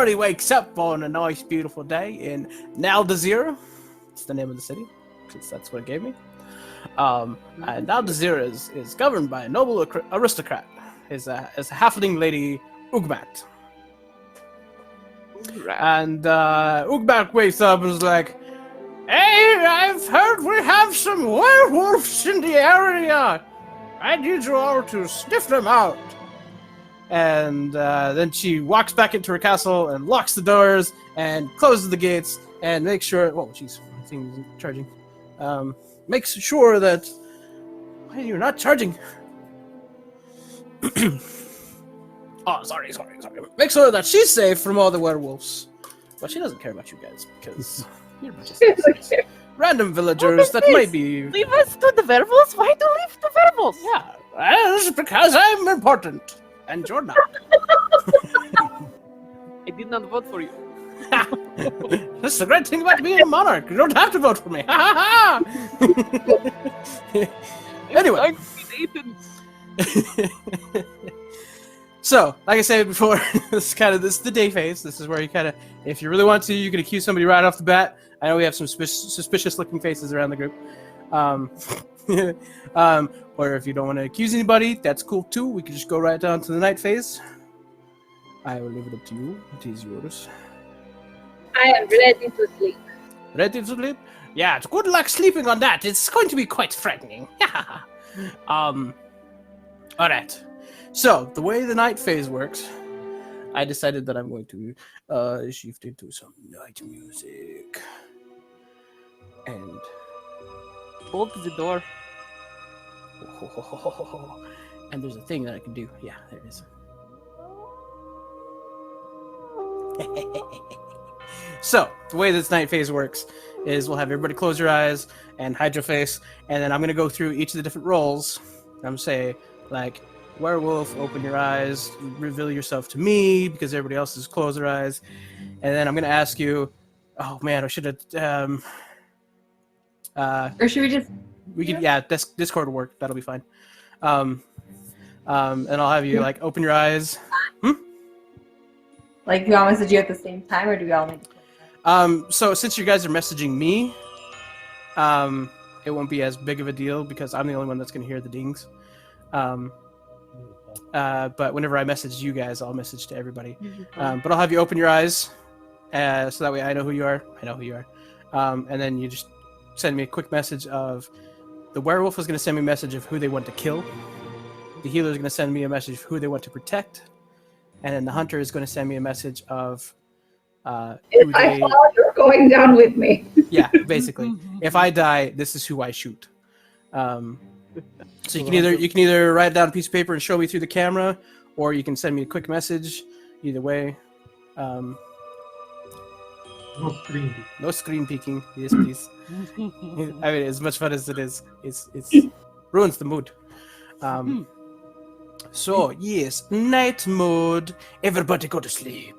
everybody wakes up on a nice, beautiful day in Naldazir. It's the name of the city, because that's what it gave me. And Naldazir is governed by a noble aristocrat. Is a halfling lady, Ugbat. Right. And Ugbat wakes up and is like, "Hey, I've heard we have some werewolves in the area. I need you all to sniff them out." And then she walks back into her castle and locks the doors and closes the gates and makes sure... Oh, jeez, my thing isn't charging. Makes sure that... Why are you not charging? Oh, sorry. Make sure that she's safe from all the werewolves. But she doesn't care about you guys because you're a bunch of citizens. Random villagers that might be... Leave us to the werewolves? Why do you leave the werewolves? Yeah, that's because I'm important. And you're not. I did not vote for you. That's the great thing about being a monarch. You don't have to vote for me. Anyway. So, like I said before, this is the day phase. This is where you kind of, if you really want to, you can accuse somebody right off the bat. I know we have some suspicious-looking faces around the group. Or if you don't want to accuse anybody, that's cool too. We can just go right down to the night phase. I will leave it up to you. It is yours. I am ready to sleep. Ready to sleep? Yeah, good luck sleeping on that. It's going to be quite frightening. Alright. So, the way the night phase works, I decided that I'm going to shift into some night music. And... Bolt the door. And there's a thing that I can do. Yeah, there it is. So, the way this night phase works is we'll have everybody close your eyes and hide your face, and then I'm going to go through each of the different roles. I'm going to say, like, werewolf, open your eyes, reveal yourself to me, because everybody else has closed their eyes. And then I'm going to ask you, oh man, I should have, or should we just... We could, yeah, Discord will work. That'll be fine. And I'll have you, like, open your eyes. Like, do we all message you at the same time, or do we all make... So since you guys are messaging me, it won't be as big of a deal because I'm the only one that's going to hear the dings. But whenever I message you guys, I'll message to everybody. But I'll have you open your eyes, so that way I know who you are. And then you just send me a quick message of... The werewolf is going to send me a message of who they want to kill. The healer is going to send me a message of who they want to protect. And then the hunter is going to send me a message of... if I fall, you're going down with me. Yeah, basically. If I die, this is who I shoot. So you can either write it down on a piece of paper and show me through the camera, or you can send me a quick message. Either way. No screen peeking. Yes, please. I mean, as much fun as it is, it's ruins the mood. So yes, night mode. Everybody go to sleep.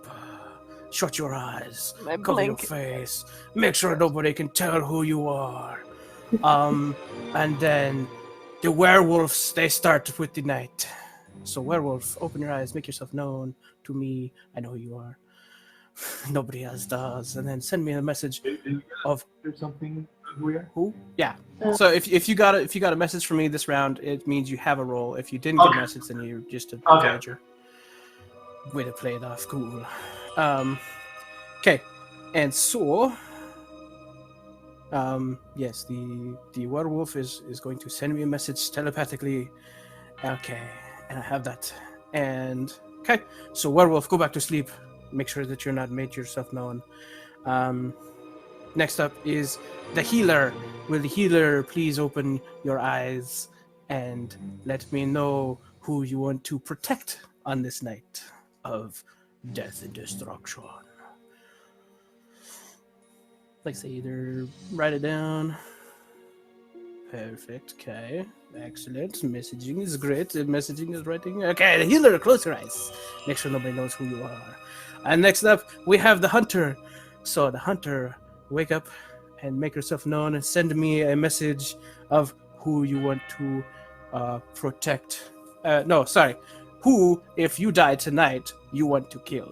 Shut your eyes. Cover your face. Make sure nobody can tell who you are. And then the werewolves, they start with the night. So werewolf, open your eyes. Make yourself known to me. I know who you are. Nobody else does. And then send me a message of... There's something who we are? Who? Yeah. So if you got a message from me this round, it means you have a role. If you didn't get a message, then you're just a villager. Way to play it off. Cool. Okay. And so... yes, the werewolf is going to send me a message telepathically. Okay. And I have that. And... Okay. So werewolf, go back to sleep. Make sure that you're not made yourself known. Next up is the healer. Will the healer please open your eyes and let me know who you want to protect on this night of death and destruction? Like, say, either write it down. Perfect. Okay. Excellent. Messaging is great. Messaging is writing. Okay, the healer, close your eyes. Make sure nobody knows who you are. And next up, we have the hunter. So the hunter, wake up and make yourself known and send me a message of who you want to protect. Who, if you die tonight, you want to kill.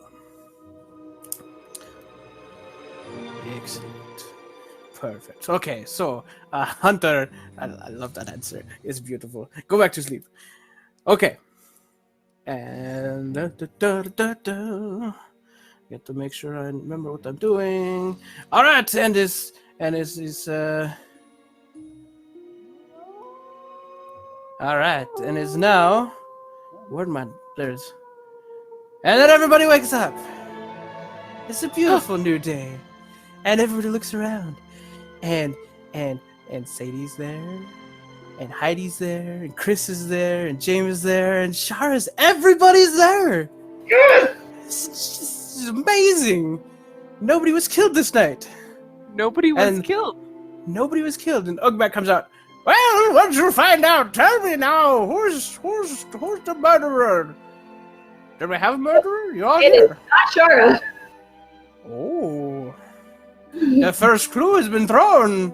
Excellent. Perfect. Okay, so Hunter, I love that answer. It's beautiful. Go back to sleep. Okay. And get to make sure I remember what I'm doing. All right, and is all right, and is now. Where'd my there's. And then everybody wakes up. It's a beautiful new day, and everybody looks around, and Sadie's there, and Heidi's there, and Chris is there, and James is there, and Shara's. Everybody's there. It's just amazing. Nobody was killed this night. Nobody was And- killed. Nobody was killed, and Ugback comes out. Well, what did you find out? Tell me now. Who's the murderer? Do we have a murderer? You all It is here? not Shara. Oh, the first clue has been thrown.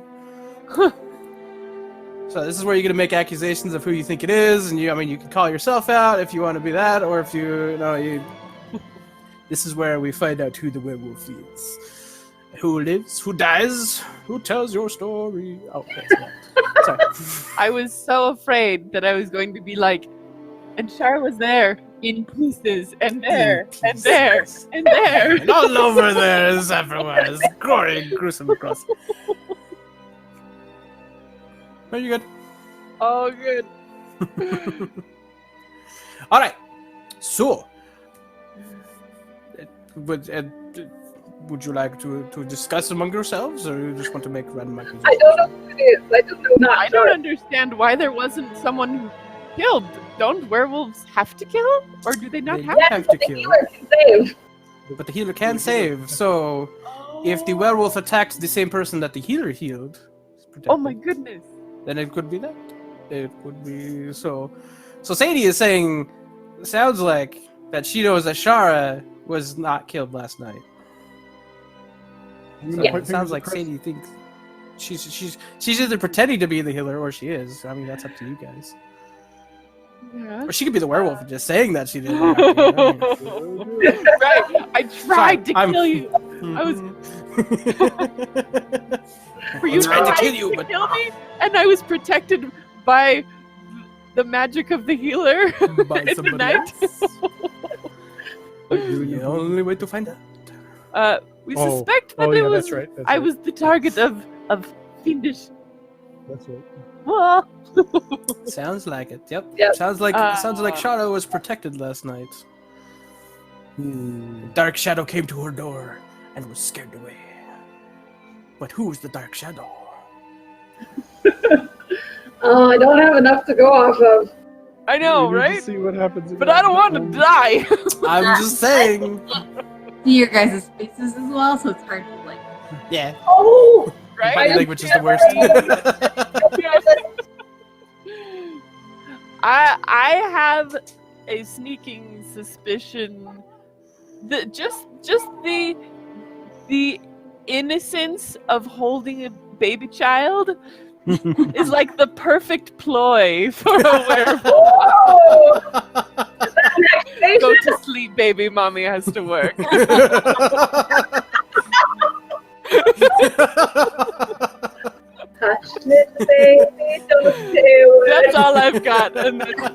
So this is where you're gonna make accusations of who you think it is, and you can call yourself out if you want to be that, or if you. This is where we find out who the werewolf is, who lives, who dies, who tells your story. Oh, that's not. Sorry. I was so afraid that I was going to be like, and Shar was there in pieces, and there, and there, and there. And all over there is everywhere. It's gory and gruesome across. Are you good? Oh, good. All right. So, would you like to discuss among yourselves, or you just want to make random accusations? I don't know who it is. I just know not I don't Shara. understand why there wasn't someone who killed. Don't werewolves have to kill, or do they not They have do to? have to The kill, healer can save. but the healer can save. So, if the werewolf attacks the same person that the healer healed, it's Oh my protected, goodness. then it could be that. It would be so. So Sadie is saying, sounds like that she knows that Shara was not killed last night. So Yeah. it sounds like Sadie thinks she's either pretending to be the healer or she is. I mean, that's up to you guys. Yeah. Or she could be the werewolf and just saying that she did. Right. I tried to kill you. I was. Were you Tried to trying kill you, to but kill me? And I was protected by the magic of the healer by in the somebody night. else. The only way to find out. We Oh. suspect that Oh, it yeah, was. that's right. That's I right. was the target of fiendish. That's right. Ah. Sounds like it. Yep. Yep. Sounds like Uh, Shara was protected last night. Dark shadow came to her door and was scared away. But who's the dark shadow? I don't have enough to go off of. I know, We need to right? see what happens. But I don't want to die. I'm just saying. See your guys' faces as well, so it's hard to like. Yeah. Oh! Right? Body language is the worst. I have a sneaking suspicion that just the innocence of holding a baby child is like the perfect ploy for a werewolf. Oh! Go to sleep, baby. Mommy has to work. Hush, little baby, don't say a word. That's all I've got, and that's go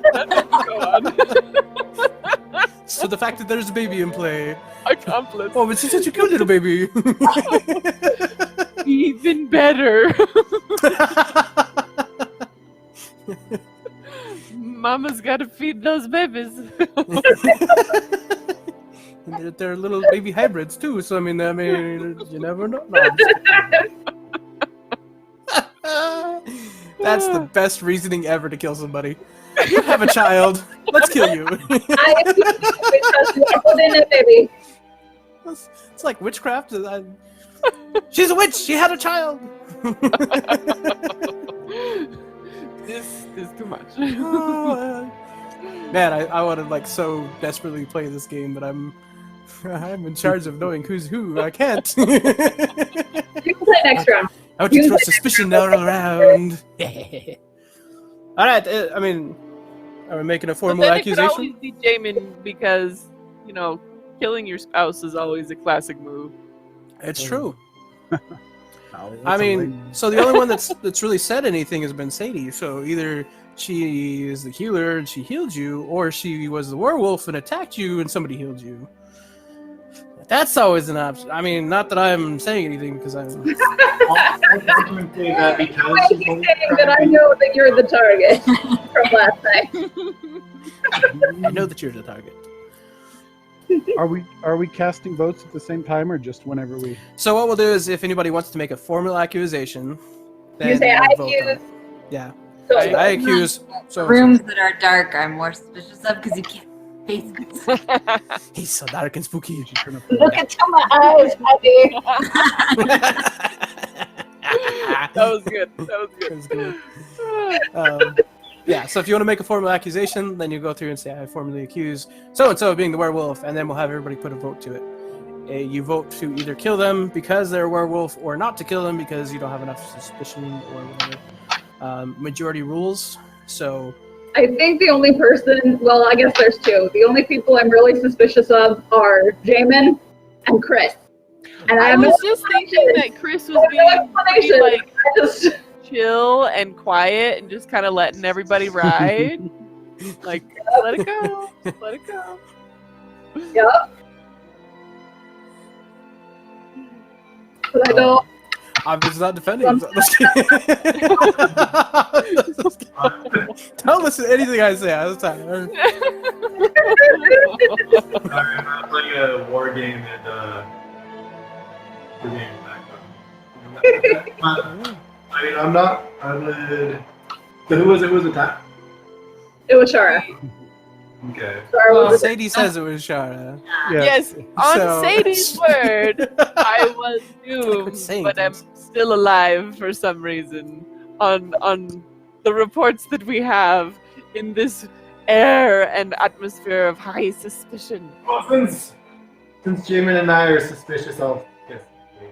on. So the fact that there's a baby in play. Accomplice. Oh, but she's such a cute little baby. Even better. Mama's gotta feed those babies. And they're little baby hybrids too. So I mean, you never know. No, I'm just kidding. That's the best reasoning ever to kill somebody. You have a child. Let's kill you. I am because you are holding a baby. It's like witchcraft. She's a witch. She had a child. This is too much. Man, I want to like so desperately play this game, but I'm in charge of knowing who's who. I can't. You can play next round. I want to throw suspicion all around. All right. I mean, are we making a But formal then it could accusation? always be Jamin because, killing your spouse is always a classic move. It's true. I mean, so the only one that's really said anything has been Sadie. So either she is the healer and she healed you, or she was the werewolf and attacked you and somebody healed you. That's always an option. I mean, not that I'm saying anything because I'm. Why are you saying that I know that you're the target from last night? I know that you're the target. Are we casting votes at the same time or just whenever we? So what we'll do is, if anybody wants to make a formal accusation, then You say I we'll vote accuse. them. Yeah, So I accuse. So Rooms that are dark, I'm more suspicious of because you can't face it. he's so dark and spooky. look into my eyes, Abby. That was good. That was good. Yeah, so if you want to make a formal accusation, then you go through and say, I formally accuse so-and-so of being the werewolf, and then we'll have everybody put a vote to it. You vote to either kill them because they're a werewolf, or not to kill them because you don't have enough suspicion, or whatever. Majority rules, so... I think the only person, well, I guess there's two. The only people I'm really suspicious of are Jamin and Chris. And I have was no just thinking explanation. that Chris was I have no being pretty, explanation. like, I just, chill and quiet and just kind of letting everybody ride. Like, let it go. Let it go. yep. But I don't. I'm just not defending himself. Don't listen to anything I say. I'm sorry. Sorry, I'm playing a war game and the game back. I mean, I'm not. I would. So who was it? Who was attacked? It was Shara. Okay. Shara Well, was Sadie says it was Shara. Yes, on So- Sadie's word, I was Quit saying doomed, but I'm things. still alive for some reason. On the reports that we have in this air and atmosphere of high suspicion. Well, since Jamin and I are suspicious, I'll guess. You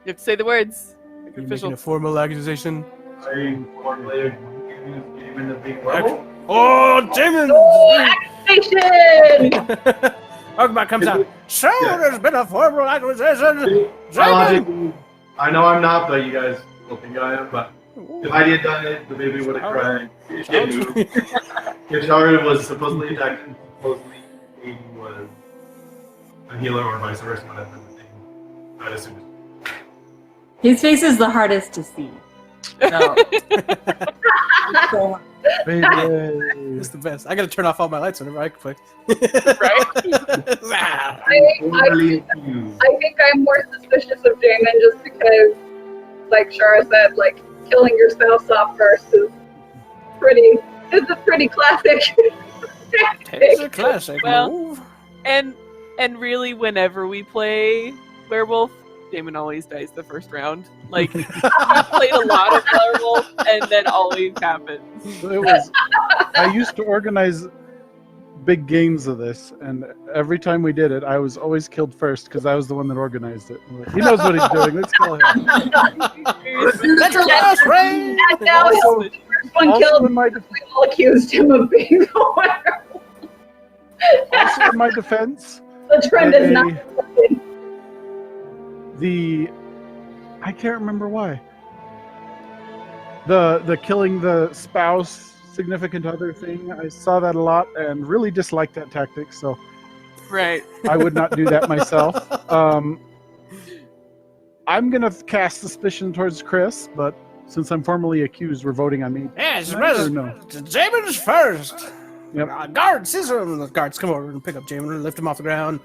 have to say the words. Make it You're official. making a formal accusation. Are you formally accusing Jamin of being werewolf? Oh, Jamin! Station! Ogma comes out. So there's been a formal accusation. Jamin! I know I'm not, but you guys will think I am. But if I had done it, the baby would have cried. If Shara was supposedly attacked, and supposedly he was a healer or vice versa, whatever the thing. I'd assume. His face is the hardest to see. So, It's the best. I gotta turn off all my lights whenever I click. Right? I think I'm more suspicious of Jamin just because, like Shara said, like killing your spouse off first is a pretty classic. It's a classic Well- move. And really, whenever we play Werewolf, Damon always dies the first round. Like, we played a lot of Werewolf, and then always happens. It was. I used to organize big games of this, and every time we did it, I was always killed first because I was the one that organized it. He knows what he's doing. Let's kill him. That's your last raid! And now he's Also- the first one Also killed. in my We all accused him of being the werewolf. also in my defense, The trend is not working. I can't remember why. The killing the spouse, significant other thing, I saw that a lot and really disliked that tactic, so Right. I would not do that myself. I'm gonna cast suspicion towards Chris, but since I'm formally accused, we're voting on me. Yes, Right or no? Jamin's first. Yep. Guards, the guards come over and pick up Jamin and lift him off the ground.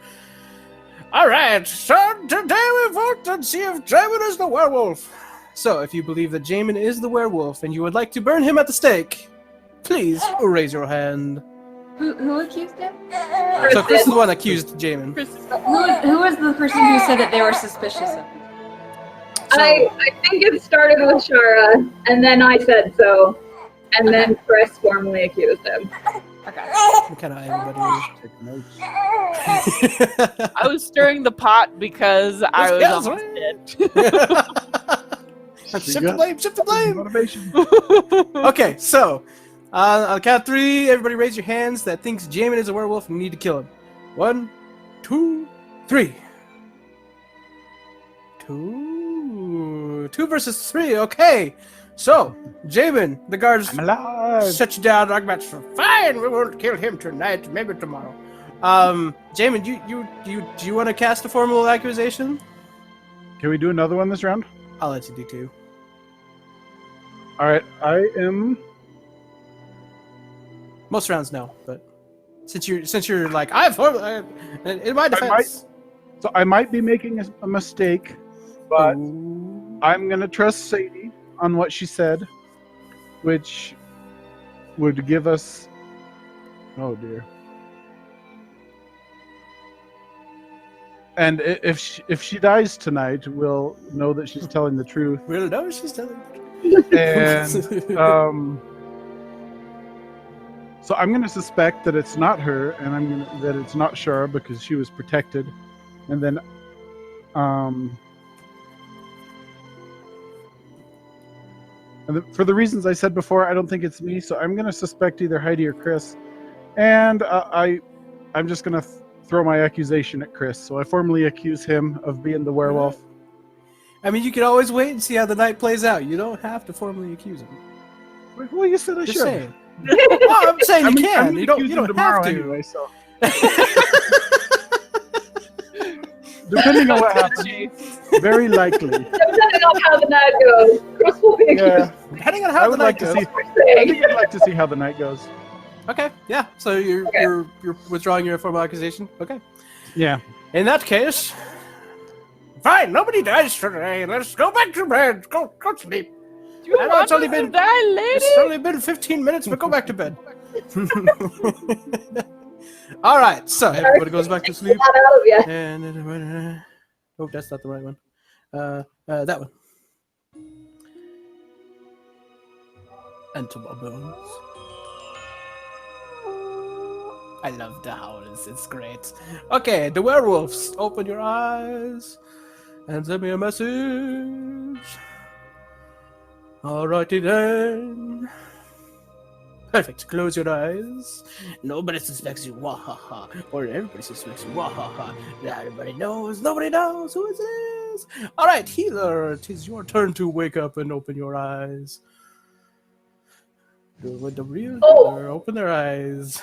All right, so today we vote and see if Jamin is the werewolf. So, if you believe that Jamin is the werewolf and you would like to burn him at the stake, please raise your hand. who accused him? So, Chris is the one that accused Jamin. Who was the person who said that they were suspicious of him? I think it started with Shara, and then I said so, and then Chris formally accused him. Kind of everybody. Take notes. I was stirring the pot because I was Yes, almost Shift the blame, shift the blame. Motivation. dead. Okay, so on the count of 3, everybody raise your hands that thinks Jamin is a werewolf and you need to kill him. 1, 2, 3. Two versus 3. Okay. So, Jamin, the guards I'm alive. shut you down. Arguments. Fine, we won't kill him tonight. Maybe tomorrow. Jamin, do you want to cast a formal accusation? Can we do another one this round? I'll let you do 2. All right, I am. Most rounds no, but since you're like in my defense. So I might be making a mistake, but Ooh. I'm gonna trust Sadie on what she said, which would give us. Oh dear. And if she dies tonight, we'll know that she's telling the truth. We'll know she's telling the truth. And so I'm going to suspect that it's not her, and that it's not Shara because she was protected, and then for the reasons I said before, I don't think it's me. So I'm going to suspect either Heidi or Chris, and I'm just going to throw my accusation at Chris. So I formally accuse him of being the werewolf. I mean, you can always wait and see how the night plays out. You don't have to formally accuse him. Well, you said I Just should. saying. Well, I'm saying you can. I'm You gonna accuse don't him have tomorrow to. anyway, so. Depending on what happens, very likely. Depending on how the night goes, Chris will be Yeah, Depending on I how the would night like to goes. see. I think I'd like to see how the night goes. Okay, yeah. So you're withdrawing your formal accusation. Okay. Yeah. In that case, fine. Nobody dies today. Let's go back to bed. Go sleep. You I know want it's only us been to die, lady? It's only been 15 minutes, but go back to bed. All right. So everybody goes back to sleep. Not out of you. And oh, that's not the right one. That one. And to my bones. I love the howls. It's great. Okay, the werewolves. Open your eyes and send me a message. Alrighty then. Perfect. Close your eyes. Nobody suspects you. Wahaha. Or everybody suspects you. Wahaha. Everybody knows. Nobody knows who it is. Alright, healer. It is your turn to wake up and open your eyes. With the real healer, open their eyes.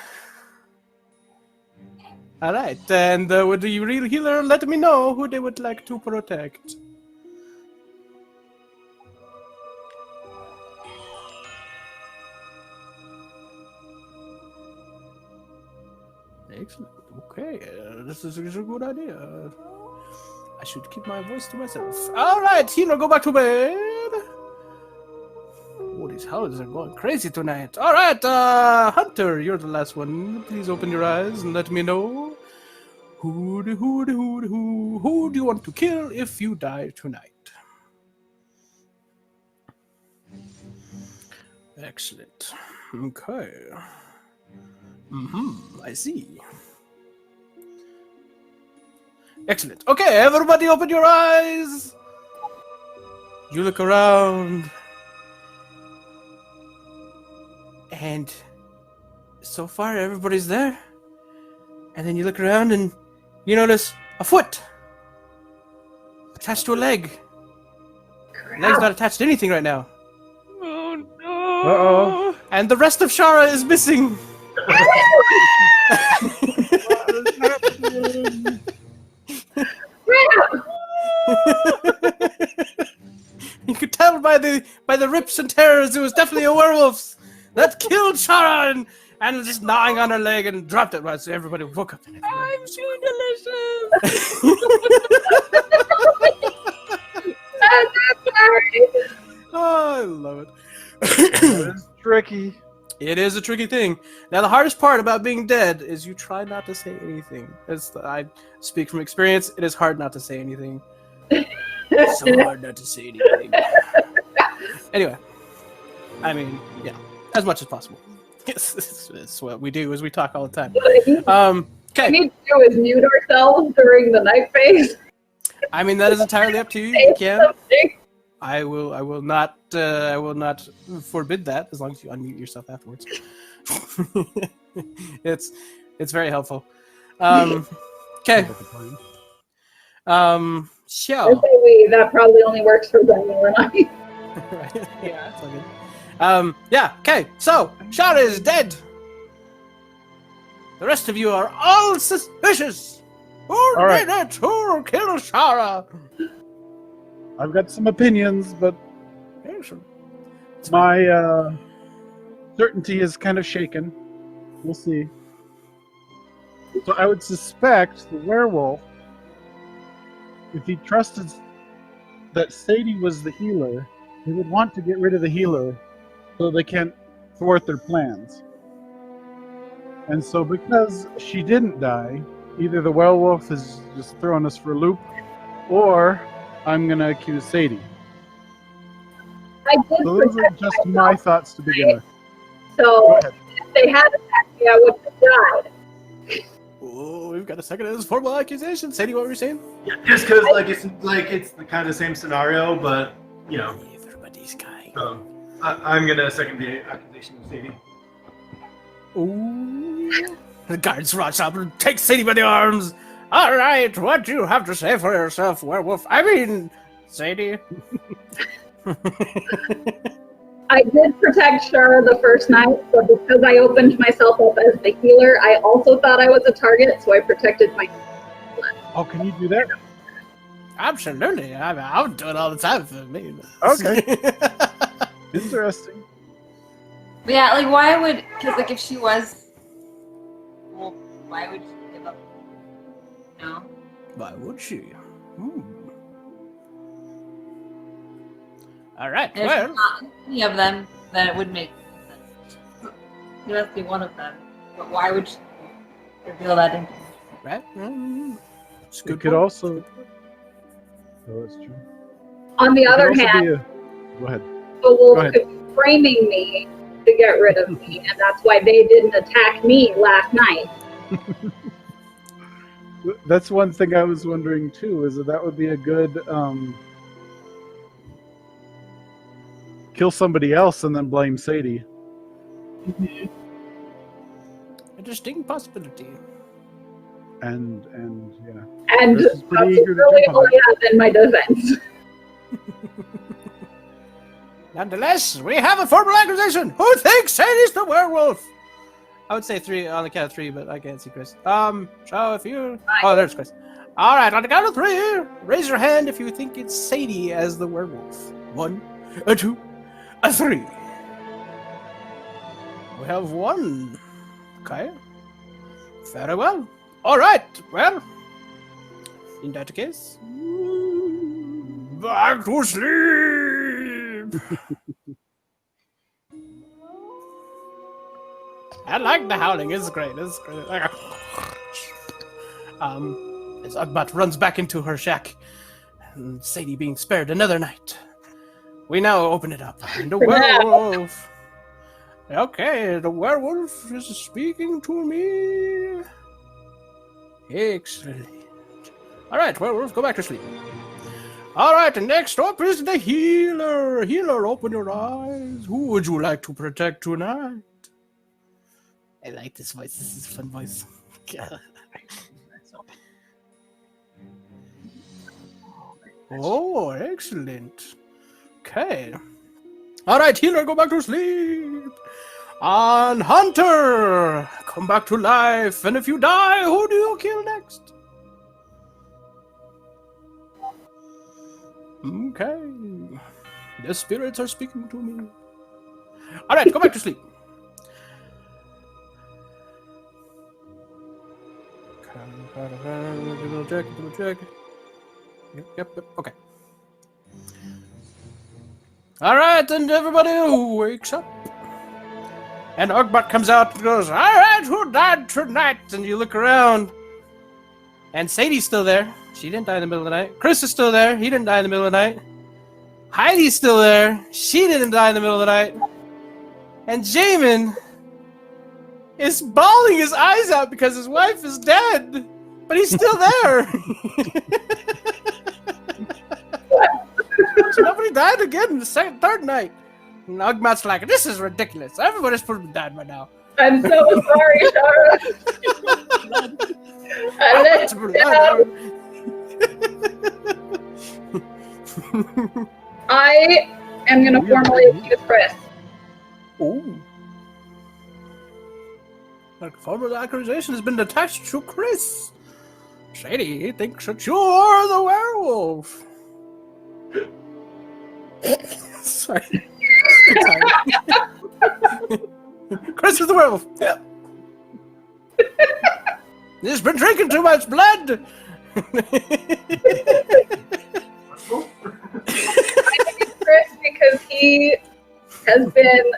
Alright, and with the real healer, let me know who they would like to protect. Excellent. Okay, this is a good idea. I should keep my voice to myself. Alright, healer, go back to bed. Oh, these howls are going crazy tonight. Alright, Hunter, you're the last one. Please open your eyes and let me know who do you want to kill if you die tonight. Excellent. Okay. I see. Excellent. Okay, everybody open your eyes. You look around. And so far everybody's there. And then you look around and you notice a foot attached to a leg. Leg's not attached to anything right now. Oh no! Uh-oh. And the rest of Shara is missing. You could tell by the rips and tears it was definitely a werewolf that killed Shara and was just gnawing on her leg and dropped it right so everybody woke up. I'm too delicious. I'm sorry. Oh, I love it. It's tricky. It is a tricky thing. Now, the hardest part about being dead is you try not to say anything. I speak from experience. It is hard not to say anything. It's so hard not to say anything. Anyway, I mean, yeah, as much as possible. It's what we do, is we talk all the time. What we Okay. need to do is mute ourselves during the night phase. I mean, that is entirely up to you. You can. I will not forbid that as long as you unmute yourself afterwards. It's very helpful. Okay. I say we. That probably only works for Daniel and I. Right? Yeah. It's all good. Yeah, okay, so, Shara is dead. The rest of you are all suspicious. Who All right. did it? Who killed Shara? I've got some opinions, but Excellent. my certainty is kind of shaken. We'll see. So I would suspect the werewolf, if he trusted that Sadie was the healer, he would want to get rid of the healer so they can't thwart their plans. And so because she didn't die, either the werewolf is just throwing us for a loop, or I'm going to accuse Sadie. I did So those are protect just myself, my thoughts to begin with. so Go ahead. if they had attacked me, I would have died. Oh, we've got a second of this formal accusation. Sadie, what were you saying? Yeah, just because it's the kind of same scenario, but you know, Everybody's guy. I'm gonna second the accusation of Sadie. Ooh. The guards rush up and take Sadie by the arms. All right, what do you have to say for yourself, werewolf? I mean, Sadie. I did protect Shara the first night, but because I opened myself up as the healer, I also thought I was a target, so I protected myself. Oh, can you do that? Absolutely. I would do it all the time for me. Okay. Interesting. But yeah, like why would? Because like if she was, well, why would she give up? No. Why would she? All right. And if Well, it's not any of them, then it would make sense. It must be one of them. But why would she reveal that information? right. It's a good It could point. also. Oh, that's true. On the It could other also hand, be Go ahead. the wolf Go ahead. could be framing me to get rid of me, and that's why they didn't attack me last night. That's one thing I was wondering too. Is that would be a good kill somebody else and then blame Sadie. Interesting possibility. And yeah. And Chris is that's pretty eager to really jump all on I have in my defense. Nonetheless, we have a formal accusation. Who thinks Sadie's the werewolf? I would say 3 on the count of 3, but I can't see Chris. So if you... Oh, there's Chris. All right, on the count of 3, raise your hand if you think it's Sadie as the werewolf. 1, a 2, a 3. We have 1. Okay. Very well. All right, well, in that case, back to sleep. I like the howling. It's great. It's great. As Ugbot runs back into her shack, and Sadie being spared another night. We now open it up. And the werewolf. Okay, the werewolf is speaking to me. Excellent. All right, werewolf, go back to sleep. All right, and next up is the healer. Healer, open your eyes. Who would you like to protect tonight? I like this voice. This is a fun voice. Oh, excellent. Okay. All right, healer, go back to sleep. And hunter, come back to life. And if you die, who do you kill next? Okay. The spirits are speaking to me. All right, go back to sleep. Double check. Yep, okay. All right, and everybody wakes up. And Ugbot comes out and goes, all right, who died tonight? And you look around. And Sadie's still there. She didn't die in the middle of the night. Chris is still there. He didn't die in the middle of the night. Heidi's still there. She didn't die in the middle of the night. And Jamin is bawling his eyes out because his wife is dead. But he's still there. So nobody died again the third night. And Ugbot's like, this is ridiculous. Everybody's supposed to be dead by now. I'm so sorry, Shara. I let you down. I am going to formally accuse Chris. Ooh. A formal accusation has been attached to Chris. Shady thinks that you're the werewolf. Sorry. Chris is the werewolf. Yeah. He's been drinking too much blood. I think it's Chris because he has been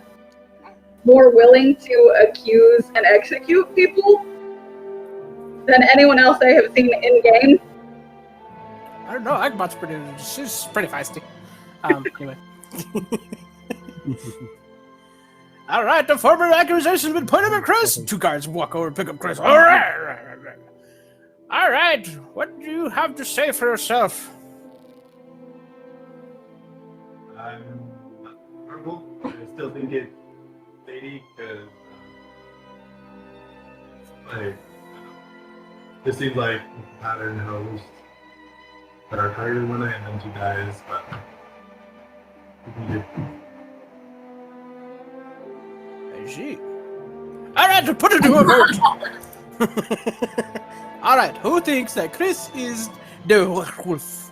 more willing to accuse and execute people than anyone else I have seen in game. I don't know. Agbot's she's pretty feisty. Anyway. All right, the former accusation has been put on Chris. 2 guards walk over and pick up Chris. All right. What do you have to say for yourself? I'm not horrible. I still think it's lady because like this seems like a pattern knows that our target one and then she dies, but we can get. I see. All right, put it to a vote. All right, who thinks that Chris is the werewolf?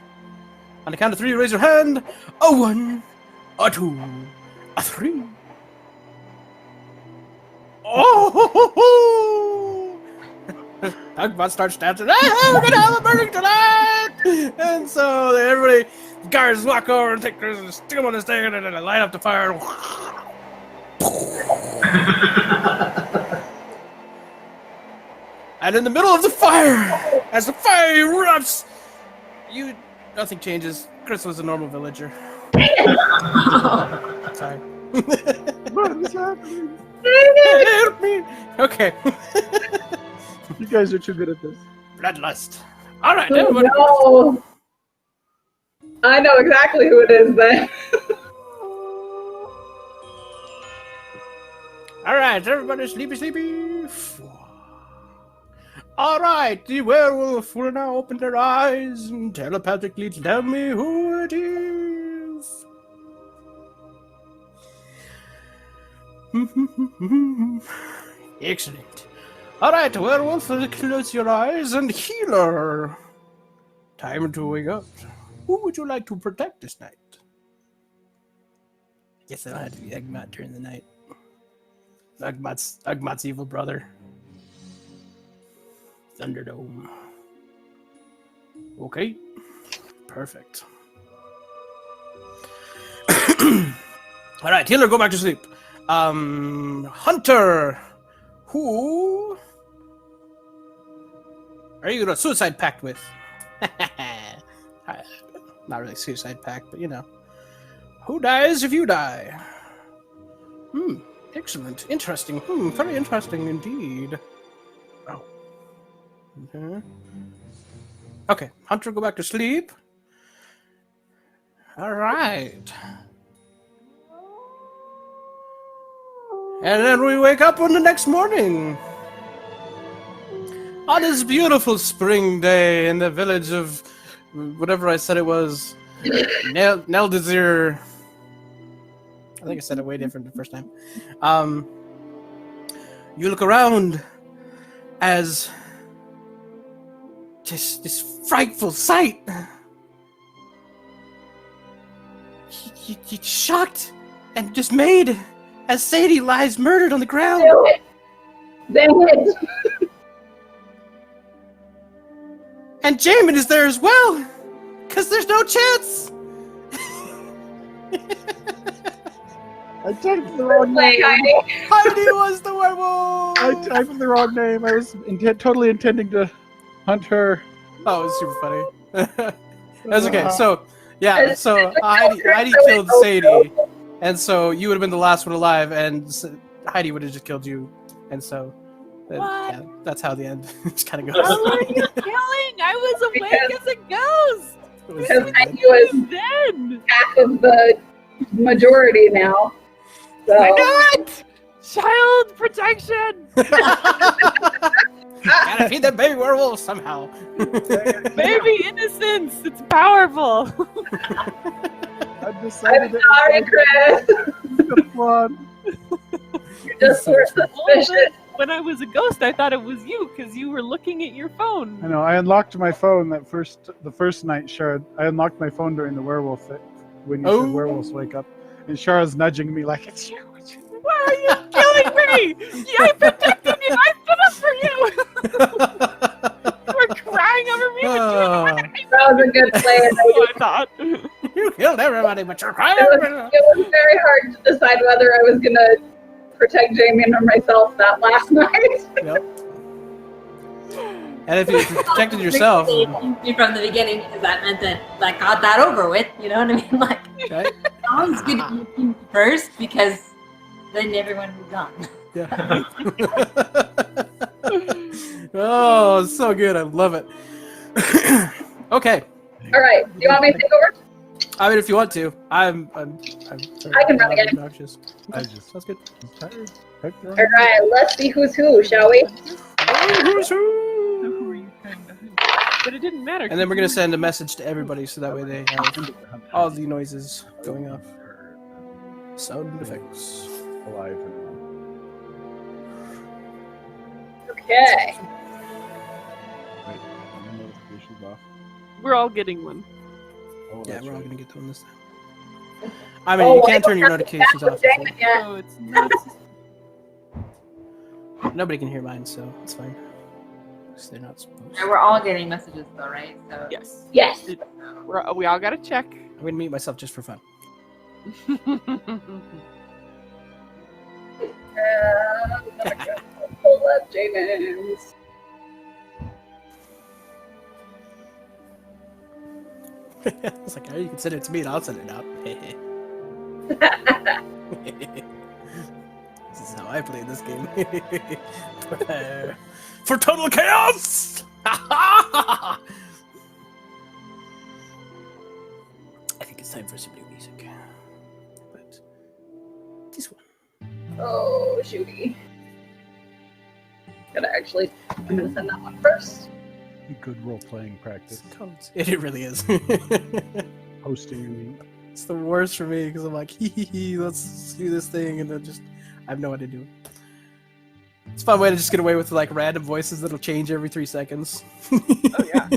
On the count of 3, raise your hand. A 1, a 2, a 3. Oh! Dogbot starts dancing. Hey, we're gonna have a burning tonight! And so everybody, guards walk over and take Chris and stick him on the stake and then light up the fire. And in the middle of the fire, as the fire erupts, nothing changes. Chris was a normal villager. Sorry. What is happening? Help me! Okay. You guys are too good at this. Bloodlust. All right, Oh, everybody. no. I know exactly who it is then. All right, everybody, sleepy. All right, the werewolf will now open their eyes and telepathically tell me who it is. Excellent. All right, werewolf, close your eyes and healer. Time to wake up. Who would you like to protect this night? Guess it'll have to be Agbot during the night. Agbot's evil brother. Thunderdome. Okay. Perfect. All right, healer, go back to sleep. Hunter, who are you gonna suicide pact with? Not really suicide pact, but you know. Who dies if you die? Excellent. Interesting. Very interesting indeed. Oh. Okay, Hunter, go back to sleep. All right. And then we wake up on the next morning. On this beautiful spring day in the village of whatever I said it was. Neldazir. I think I said it way different the first time. You look around as just this frightful sight. You're shocked and dismayed as Sadie lies murdered on the ground. Damn it. And Jamin is there as well, because there's no chance. I typed the wrong Play, name. Heidi was the werewolf. I typed the wrong name. I was totally intending to hunt her. Oh, it was super funny. That's okay. So, yeah, It's- so it's Heidi really killed cool. Sadie, and so you would have been the last one alive, and Heidi would have just killed you, and so yeah, that's how the end just kind of goes. What were you killing? I was awake as a ghost. It was so Because good. Heidi was Then half of the majority now. So I knew it! Child protection! Gotta feed the baby werewolf somehow. Baby innocence! It's powerful! I've I'm decided that sorry, Chris. it's flawed. You just were suspicious. When I was a ghost, I thought it was you because you were looking at your phone. I know. I unlocked my phone the first night, Shard. I unlocked my phone during the werewolf when you said werewolves wake up, and Shara's nudging me like it's you. Why are you killing me? I protected you. I stood up for you. You were crying over me. That was a good plan. I thought. You killed everybody, but you're crying. It was very hard to decide whether I was gonna protect Jamie or myself that last night. Yep. And if you protected yourself, From the beginning, because that meant that I got that over with. You know what I mean? Like, right? always good to be first because then everyone moves on. Yeah. Oh, it's so good. I love it. Okay. All right, do you want me to take over? I mean, if you want to, I'm I can run again. obnoxious. I just Sounds good. tired. All right, let's see who's who, shall we? But it didn't matter. And then we're gonna send a message to everybody so that way they have all the noises going off. Sound effects. Alive. Okay. Wait, my notifications off. We're all getting one. Oh, Yeah, that's we're all right. gonna get them this time. I mean, you can't turn your I don't notifications have off. to dang it yet. No, it's not. Nobody can hear mine, so it's fine. 'Cause they're not supposed. And we're all getting messages though, right? So Yes. Yes. We all got to check. I'm gonna mute myself just for fun. I'm gonna go pull up Javen's. It's like, oh, you can send it to me and I'll send it out. This is how I play this game. Prepare for total chaos! I think it's time for some new music. But this one. Oh, shooty. I'm gonna send that one first. Good role-playing practice. It really is. Hosting me. It's the worst for me because I'm like, let's do this thing, and then I have no idea to do it. It's a fun way to just get away with like random voices that'll change every 3 seconds. Oh yeah.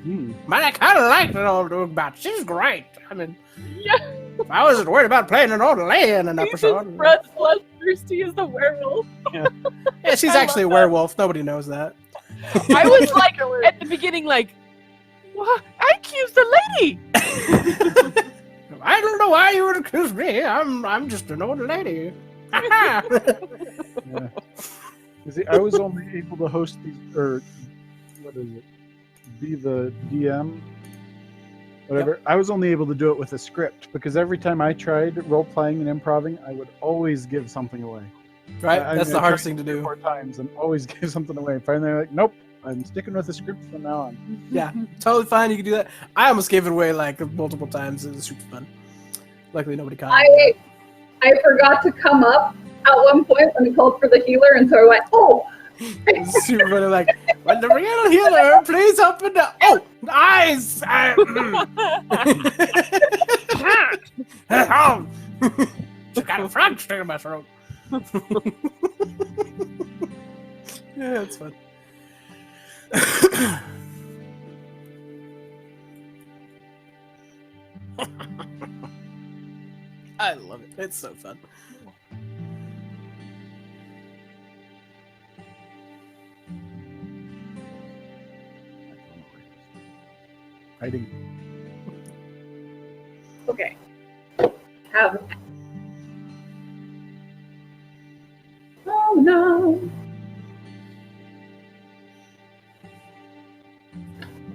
Man, I kind of like the old Ugbot. She's great. I mean, Yeah. if I wasn't worried about playing an old lady in an He's episode. as bloodthirsty as the werewolf. Yeah, she's I actually a love werewolf. Nobody knows that. I was like, at the beginning, like, what? I accused a lady. I don't know why you would accuse me. I'm just an old lady. Yeah. You see, I was only able to host these, or what is it? Be the DM, whatever. Yep. I was only able to do it with a script because every time I tried role playing and improving, I would always give something away. Right? I That's mean, the I hardest tried thing to do. 4 times and always give something away. Finally, like, nope, I'm sticking with the script from now on. Yeah, totally fine. You can do that. I almost gave it away like multiple times. It was super fun. Luckily, nobody caught it. I forgot to come up at one point when he called for the healer, and so I went, oh! It was super funny. Like, when the real healer, please open the eyes. She got a frog stuck in my throat. Yeah, it's fun. I love it. It's so fun. Hiding. Okay. Have. Oh no.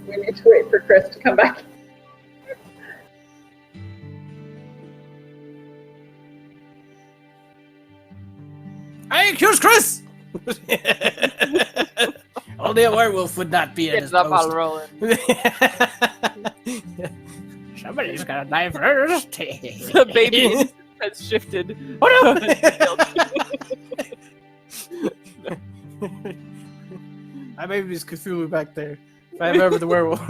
We need to wait for Chris to come back. I accuse Chris! Only a werewolf would not be at his It's up all post. rolling. Somebody's got a knife first. The baby has shifted. Oh no! I may be Cthulhu back there. If I'm ever the werewolf.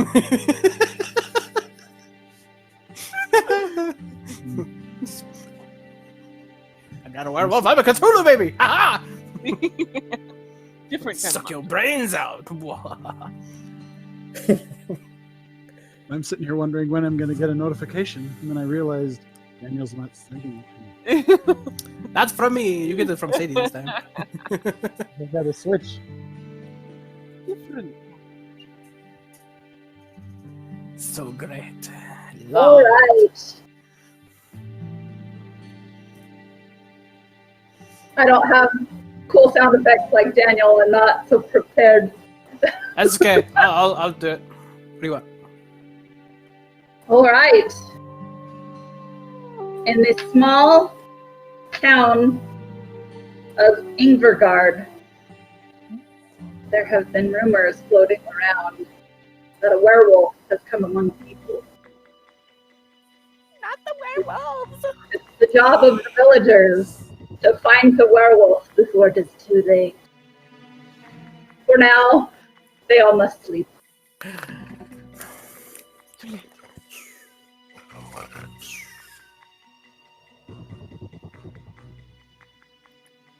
I'm not a werewolf, I'm a Cthulhu baby! Ha Different kind Suck of your brains out! I'm sitting here wondering when I'm going to get a notification, and then I realized Daniel's not sending it to me. That's from me. You get it from Sadie this time. I've got to switch. Different. So great. All Love. right. I don't have cool sound effects like Daniel and not so prepared. That's okay. I'll do it. What do you want? All right. In this small town of Ingvergard, there have been rumors floating around that a werewolf has come among people. Not the werewolves. It's the job of the villagers to find the werewolf before it is too late. For now, they all must sleep.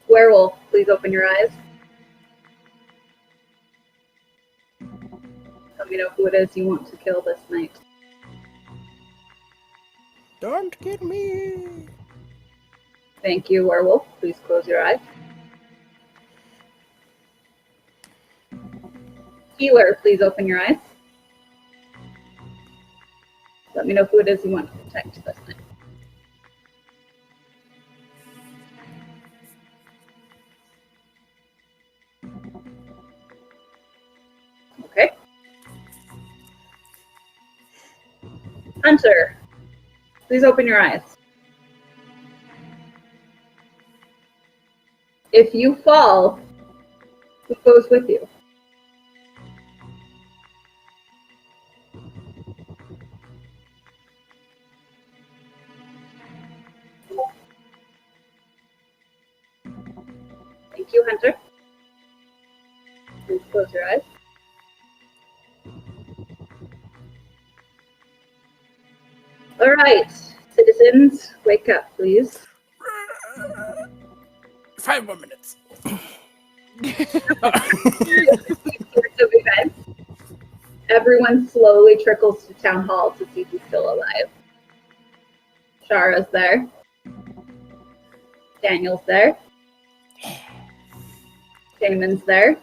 Werewolf, please open your eyes. Let me know who it is you want to kill this night. Don't get me. Thank you, Werewolf. Please close your eyes. Healer, please open your eyes. Let me know who it is you want to protect this night. Okay. Hunter, please open your eyes. If you fall, who goes with you? Thank you, Hunter. Please close your eyes. All right, citizens, wake up, please. 5 more minutes. Series of events. Everyone slowly trickles to town hall to see who's still alive. Shara's there. Daniel's there. Damon's there.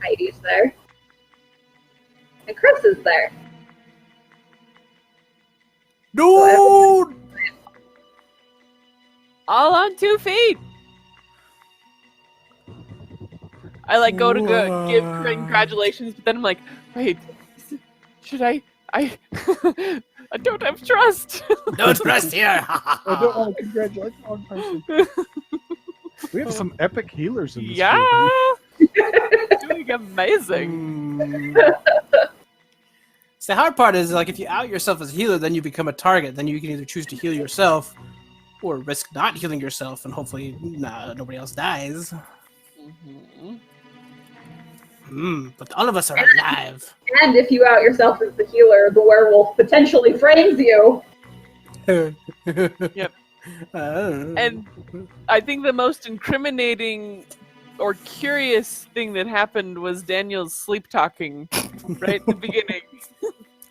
Heidi's there. And Chris is there. Dude! All on 2 feet. I like go to give congratulations, but then I'm like, wait, should I I don't have trust. Don't trust here. I don't want to congratulate the wrong person. We have some epic healers in this Yeah. group. Doing amazing. So the hard part is, like, if you out yourself as a healer, then you become a target. Then you can either choose to heal yourself or risk not healing yourself, and hopefully nobody else dies. But all of us are alive. And if you out yourself as the healer, the werewolf potentially frames you. Yep. And I think the most incriminating or curious thing that happened was Daniel's sleep talking right at the beginning.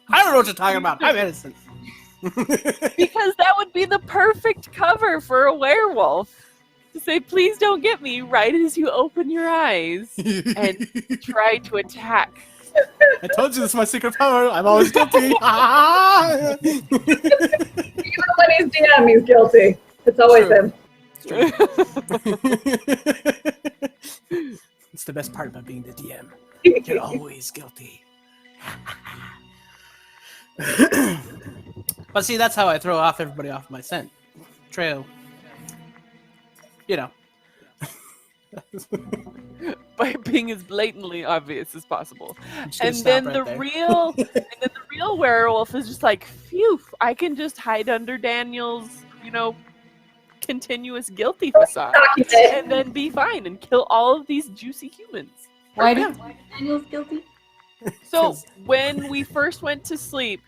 I don't know what you're talking about. I'm innocent. Because that would be the perfect cover for a werewolf. To say, please don't get me, right as you open your eyes and try to attack. I told you this is my secret power. I'm always guilty. Even when he's DM, he's guilty. It's always True. him. It's the best part about being the DM. You're always guilty. But see, that's how I throw off everybody off my scent trail. You know. By being as blatantly obvious as possible. I'm just gonna And stop then right the there. real werewolf is just like, phew, I can just hide under Daniel's continuous guilty facade, Document. and then be fine and kill all of these juicy humans. Why do you think Daniel's guilty? So when we first went to sleep,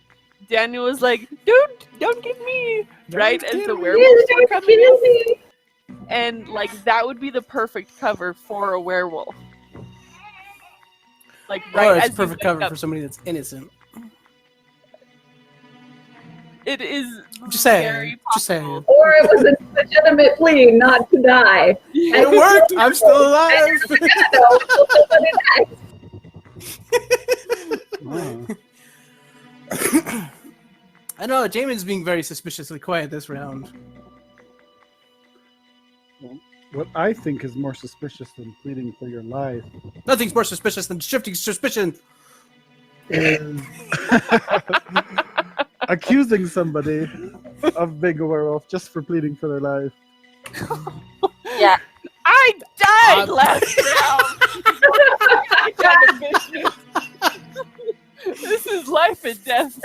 Daniel was like, don't get me, right? As the werewolves were coming in. And like that would be the perfect cover for a werewolf. Like right it's as you perfect wake cover up. for somebody that's innocent. It is Just saying. very Just saying. possible. Or it was a legitimate plea not to die. It worked. I'm still alive. I know Jamin's being very suspiciously quiet this round. What I think is more suspicious than pleading for your life Nothing's more suspicious than shifting suspicion. is accusing somebody of being a werewolf just for pleading for their life. Yeah. I died last round. This is life and death.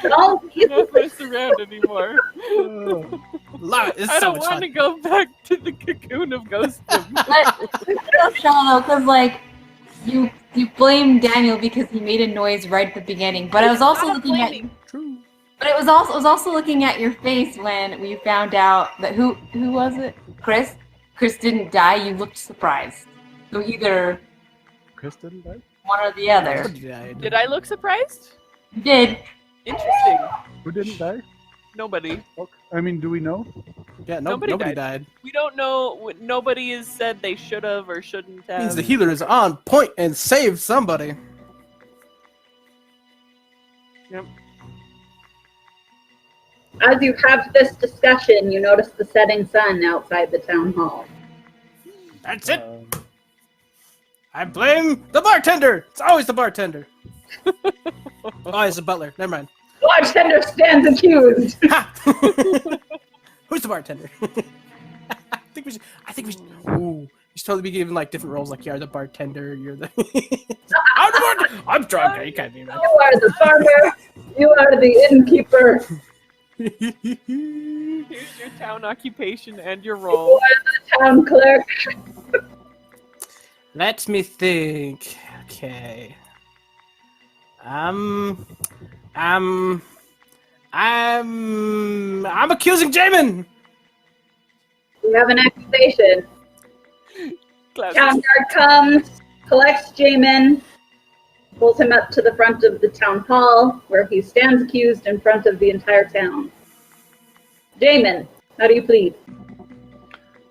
Don't mess around anymore. Love it. It's I so don't much want fun. to go back to the cocoon of ghosting. But Sean, though, because like you blame Daniel because he made a noise right at the beginning, but I was also looking at you. True. But I was also looking at your face when we found out that who was it? Chris. Chris didn't die. You looked surprised. So either Chris didn't die? one or the other. Did I look surprised? You did. Interesting. Who didn't die? Nobody. Okay. I mean, do we know? Yeah, Nobody nobody died. died. We don't know. Nobody has said they should have or shouldn't have. Means the healer is on point and saved somebody. Yep. As you have this discussion, you notice the setting sun outside the town hall. That's it. I blame the bartender. It's always the bartender. Oh, it's the butler. Never mind. Bartender stands accused. Ha! Who's the bartender? I think we should. Ooh, you should totally be given like different roles. Like you're the bartender. You're the. I'm the bartender. I'm drunk. You can't be that. You are the farmer. You are the innkeeper. Here's your town occupation and your You role. are the town clerk. Let me think. Okay. I'm accusing Jamin. We have an accusation. Classic. Town guard comes, collects Jamin, pulls him up to the front of the town hall, where he stands accused in front of the entire town. Jamin, how do you plead?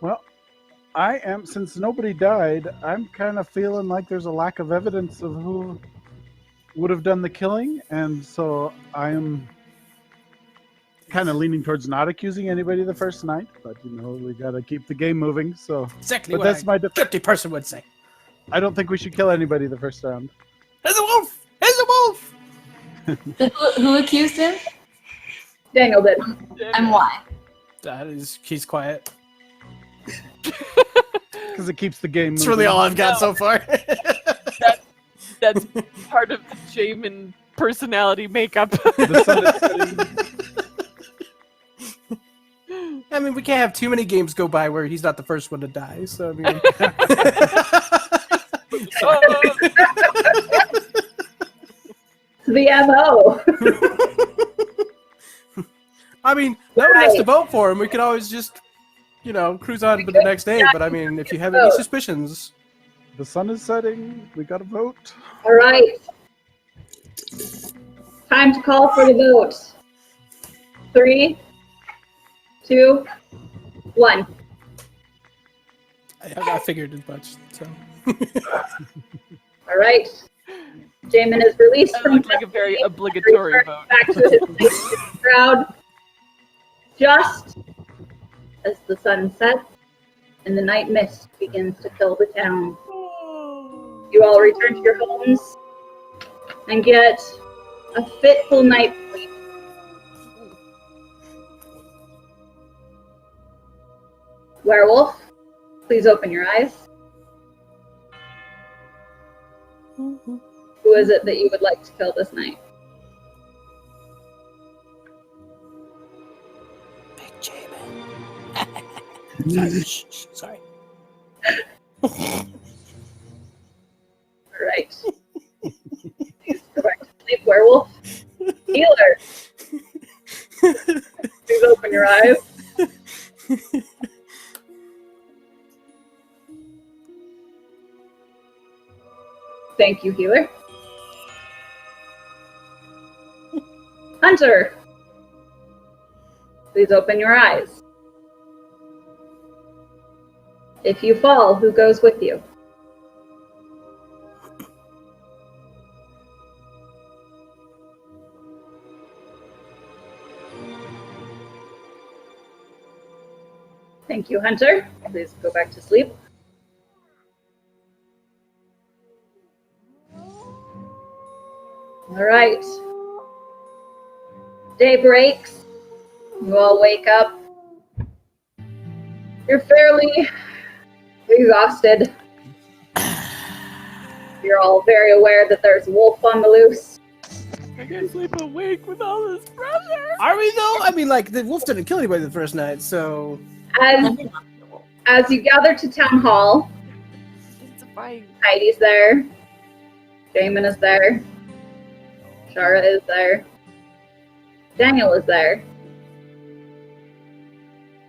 Well, I am, since nobody died, I'm kind of feeling like there's a lack of evidence of who would have done the killing, and so I am kind of leaning towards not accusing anybody the first night, but you know, we gotta keep the game moving, so. Exactly But what that's a my guilty person would say. I don't think we should kill anybody the first round. There's a wolf. There's a wolf. Who accused him? Daniel did. And why? That is, he's quiet. Because it keeps the game moving. That's really all I've got so far. That's part of the Jamin personality makeup. The sun is setting. I mean, we can't have too many games go by where he's not the first one to die. So I mean, The MO. I mean, nobody has to vote for him. We could always just, you know, cruise on to the next day. But I mean, if you have any suspicions, The sun is setting. We gotta vote. All right. Time to call for the vote. 3, 2, 1. I figured as much. So All right. Jamin is released That from looked like a very obligatory vote. back to his crowd. Just as the sun sets and the night mist begins to fill the town, you all return to your homes and get a fitful night's sleep. Werewolf, please open your eyes. Who is it that you would like to kill this night? Sorry. Right. Please go back to sleep, werewolf. Healer. Please open your eyes. Thank you, healer. Hunter. Please open your eyes. If you fall, who goes with you? Thank you, Hunter. Please go back to sleep. All right. Day breaks. You all wake up. You're fairly exhausted. You're all very aware that there's a wolf on the loose. I can't sleep awake with all this pressure. Are we though? I mean, like the wolf didn't kill anybody the first night, so. As you gather to town hall, It's a fight. Heidi's there. Jamin is there. Shara is there. Daniel is there.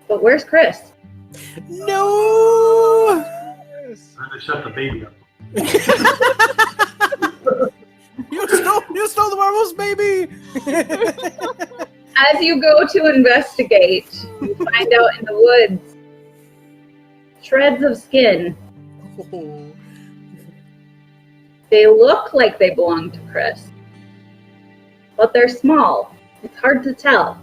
But where's Chris? No. I'm gonna shut the baby up. You stole the werewolf's baby. As you go to investigate, you find out in the woods shreds of skin. Oh. They look like they belong to Chris, but they're small. It's hard to tell.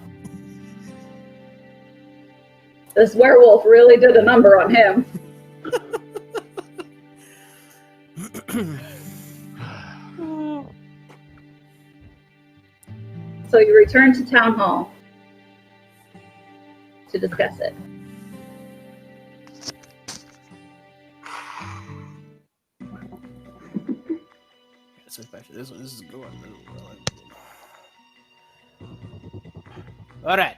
This werewolf really did a number on him. So you return to town hall to discuss it. This is a good one. All right.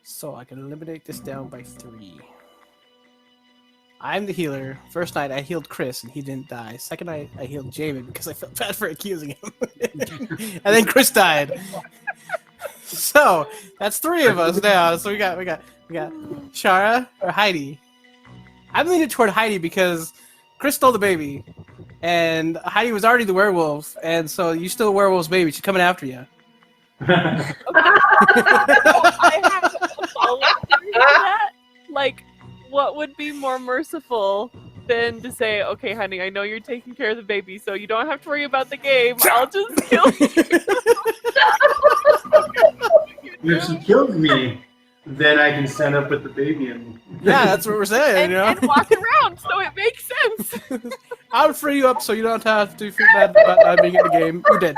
So I can eliminate this down by 3. I'm the healer. First night I healed Chris and he didn't die. Second night I healed Jamin because I felt bad for accusing him. And then Chris died. So that's 3 of us now. So we got Shara or Heidi. I'm leaning toward Heidi because Chris stole the baby, and Heidi was already the werewolf, and so you stole the werewolf's baby. She's coming after you. I have a follow-up theory to that. Like, what would be more merciful than to say, okay, honey, I know you're taking care of the baby, so you don't have to worry about the game. I'll just kill you. If she kills me, then I can stand up with the baby and. Yeah, that's what we're saying. And walk around, so it makes sense. I would free you up so you don't have to feel bad about not being in the game. You did.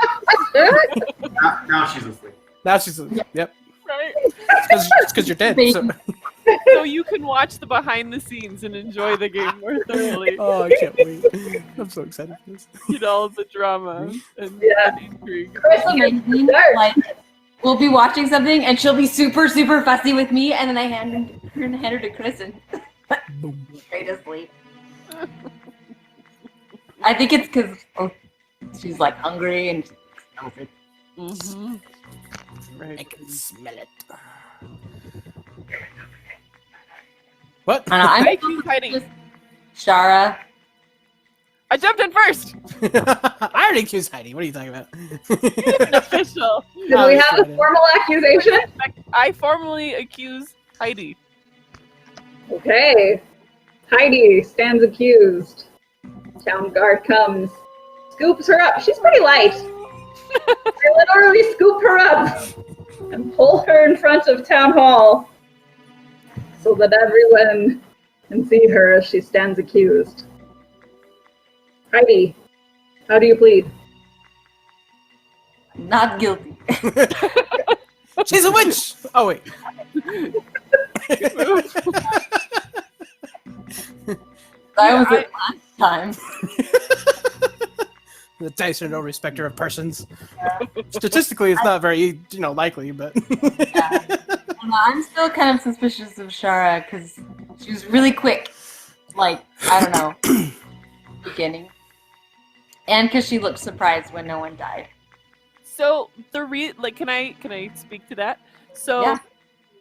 Now she's asleep. Now she's yep. Right? It's because you're dead. So. So you can watch the behind the scenes and enjoy the game more thoroughly. Oh, I can't wait. I'm so excited for this. Get all the drama and intrigue. Chris, Amazing. Like, we'll be watching something and she'll be super, super fussy with me, and then I hand her to Chris and straight to sleep. I think it's because she's like hungry and Mm-hmm. Right. I can smell it. What? I don't know, I keep hiding. just Shara. I jumped in first. I already accused Heidi. What are you talking about? Official. Did we have a formal accusation? I formally accuse Heidi. Okay. Heidi stands accused. Town guard comes, scoops her up. She's pretty light. They literally scoop her up and pull her in front of town hall so that everyone can see her as she stands accused. Heidi, how do you plead? Not guilty. She's a witch. Oh wait. That was it last time. The dice are no respecter of persons. Statistically, it's not very, likely, but. I'm still kind of suspicious of Shara because she was really quick. Like, I don't know, beginning. And because she looked surprised when no one died. So can I speak to that? So Yeah.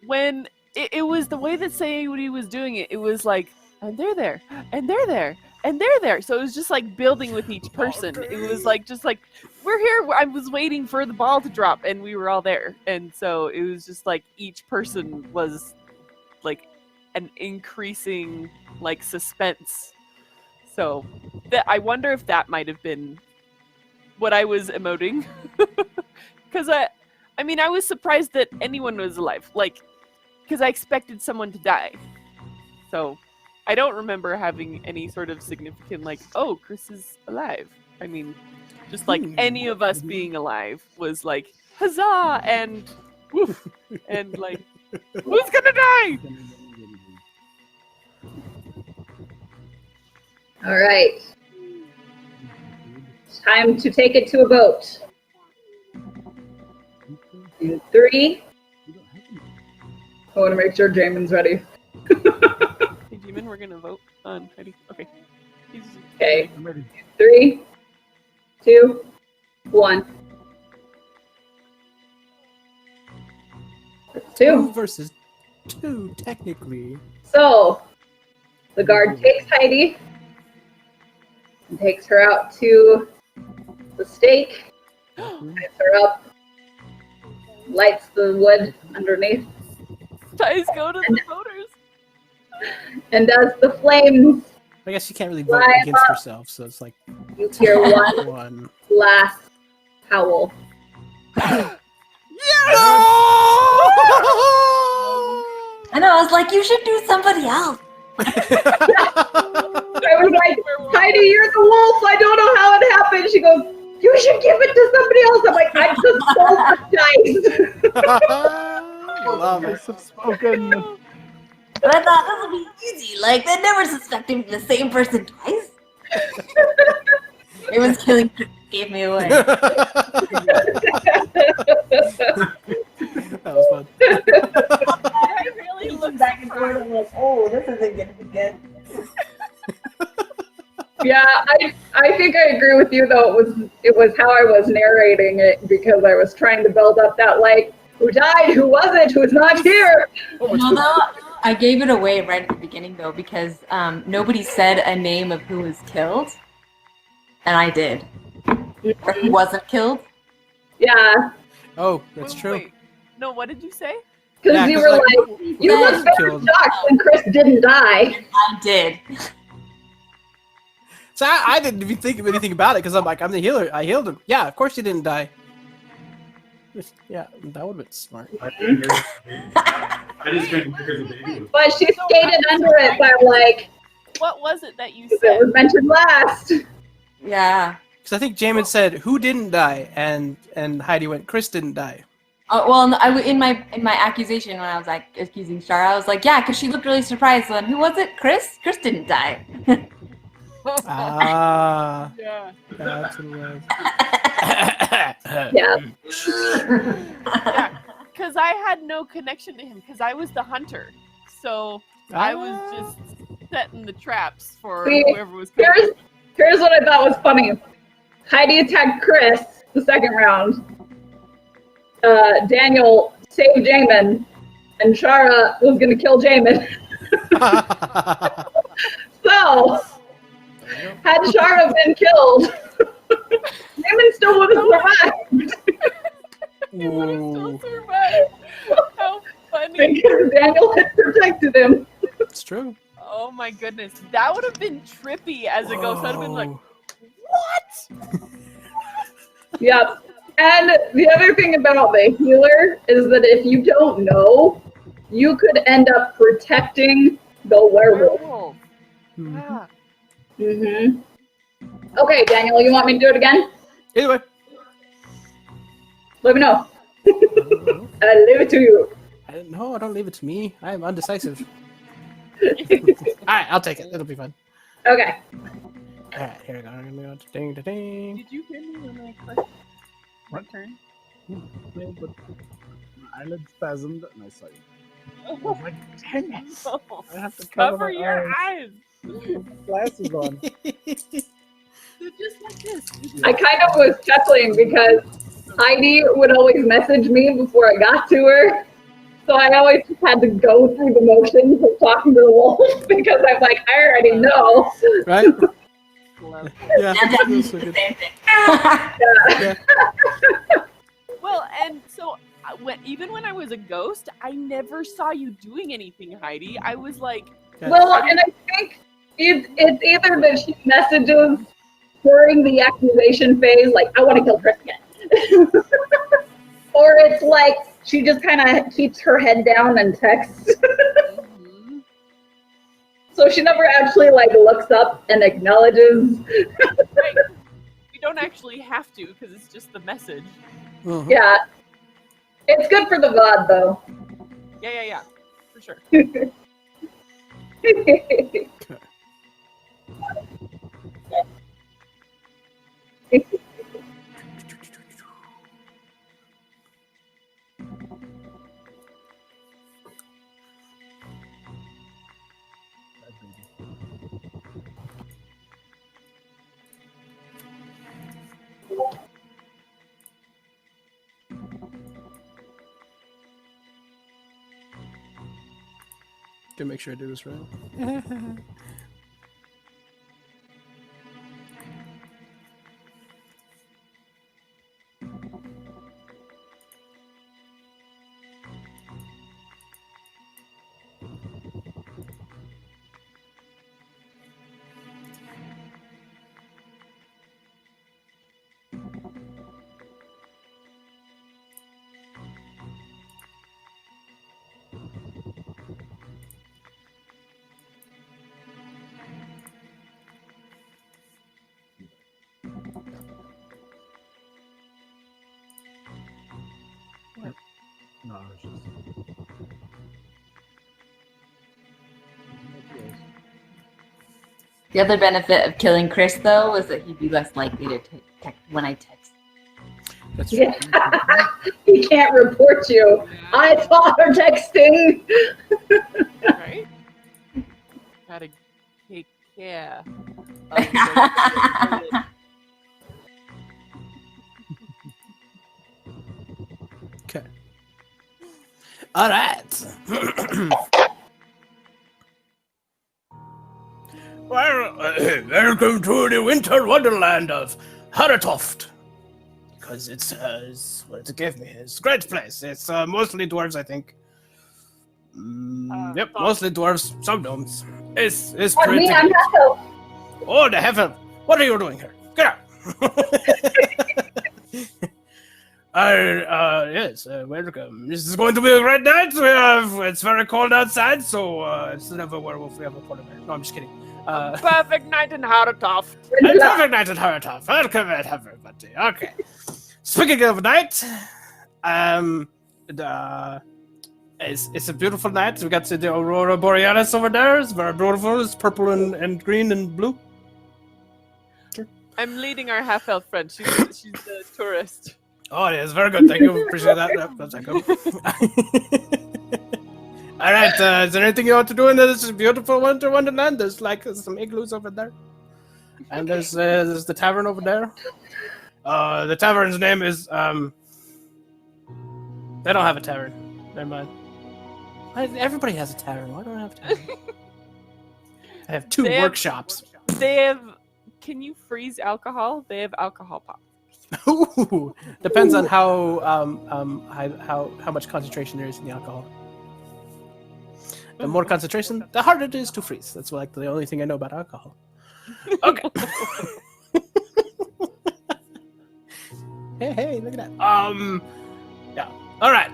when it was the way that Sayuri was doing it, it was like, and they're there, and they're there, and they're there. So it was just like building with each person. It was like just like we're here. I was waiting for the ball to drop, and we were all there. And so it was just like each person was like an increasing like suspense. So I wonder if that might have been what I was emoting. Because I mean, I was surprised that anyone was alive. Like, because I expected someone to die. So I don't remember having any sort of significant, like, oh, Chris is alive. I mean, just like any of us being alive was like, huzzah, and woof, and like, who's gonna die? All right. It's time to take it to a vote. In 3. I want to make sure Jamin's ready. Hey, Jamin, we're gonna vote on Heidi. Okay. Okay. I'm ready. 3, 2, 1. 2. 2 versus 2, technically. So, the guard takes Heidi and takes her out to the stake, ties her up, lights the wood underneath, Ties go to the voters. and does the flames. I guess she can't really vote Live against up. herself, so it's like You hear one one. last howl. I know, I was like, you should do somebody else. I was like, Heidi, you're the wolf. I don't know how it happened. She goes, you should give it to somebody else. I'm like, I just sold the dice. Love it. Nice have spoken. But I thought this would be easy. Like, they never suspected the same person twice. Everyone's killing gave me away. That was fun. I really looked back and forth. I'm like, oh, this isn't gonna be good. Yeah, I think I agree with you though. It was how I was narrating it because I was trying to build up that like who died, who wasn't, who's not here. Although I gave it away right at the beginning though because nobody said a name of who was killed, and I did. Or who wasn't killed. Yeah, Oh, that's true. Wait. No, what did you say? because Yeah, you 'cause, were like, like, who you look wasn't very killed? shocked when Chris didn't die. I did. So I didn't even think of anything about it because I'm like, I'm the healer. I healed him. Yeah, of course he didn't die. Yeah, that would have been smart. I just drank because of baby. But she skated under it by like, What was it that you it said? was mentioned last. Yeah. Because I think Jamin said, "Who didn't die?" and Heidi went, "Chris didn't die." Well, in my accusation when I was like accusing Shara, I was like, yeah, because she looked really surprised. Then who was it? Chris? Chris didn't die. Ah, Yeah. that's what it was. Yeah. Yeah. Because I had no connection to him because I was the hunter. So I was just setting the traps for See, whoever was coming. Here's what I thought was funny. Heidi attacked Chris the second round. Daniel saved Jamin, and Shara was gonna kill Jamin. So, had Shara been killed, Jamin still would have survived. He would have Ooh, still survived. How funny. Because Daniel had protected him. it's true. Oh my goodness. That would have been trippy as a ghost. I'd have been like, Whoa. what? Yep. And the other thing about the healer is that if you don't know, you could end up protecting the werewolf. Werewolf. Yeah. Mm-hmm. Okay, Daniel, you want me to do it again? Anyway, Let me know. I leave it to you. no, don't leave it to me. I am undecisive. All right, I'll take it. It'll be fun. Okay. Alright, here we go. Ding, ding, ding. Did you hear me when I pressed my What? turn? No, but my eyelid spasmed and I saw you. I was like, dang it. No. I have to cover Cover my your eyes. eyes. Glasses on. So just like this. I kind of was chuckling because Heidi would always message me before I got to her. So I always just had to go through the motions of talking to the wolf because I'm like, I already know. Right? Love. Yeah. And that feels means so the good. same thing. Yeah. Well, and so even when I was a ghost, I never saw you doing anything, Heidi. I was like, Well, and I think it's either that she messages during the accusation phase, like, I want to kill Chris again. Or it's like she just kind of keeps her head down and texts. mhm. So she never actually like looks up and acknowledges. Right. We don't actually have to because it's just the message. Mhm. Yeah. It's good for the VOD though. Yeah. For sure. Gotta make sure I do this right. No, it's just. The other benefit of killing Chris, though, was that he'd be less likely to text when I text. That's Yeah. He can't report you. I saw her texting. Right? Gotta take care. Of the- Okay. All right. Well, welcome to the winter wonderland of Haratoft. Because it's what it gave me. It's a great place. It's mostly dwarves, I think. Yep, mostly dwarves, some gnomes. It's Oh, pretty. me, I'm great. half elf. Oh, the heaven! What are you doing here? Get out! Yes, welcome. This is going to be a great night. It's very cold outside, so instead of a werewolf, we have a polar bear. No, I'm just kidding. Perfect night in Haratoft. A perfect night at Haratoff. Welcome, everybody. Okay. Speaking of night, it's a beautiful night. We got to the Aurora Borealis over there. It's very beautiful. It's purple and green and blue. I'm leading our half-elf friend. She's the tourist. Oh, it is very good. Thank you. Appreciate that. Yep, that's good. All right. Is there anything you want to do in this beautiful winter wonderland? There's like some igloos over there, and there's the tavern over there. The tavern's name is They don't have a tavern. Never mind. Everybody has a tavern. Why don't I have a tavern? I have two They have- workshops. They have. Can you freeze alcohol? They have alcohol pop. Ooh, depends on how much concentration there is in the alcohol. The more concentration, the harder it is to freeze. That's like the only thing I know about alcohol. Okay. hey, look at that. Yeah. All right.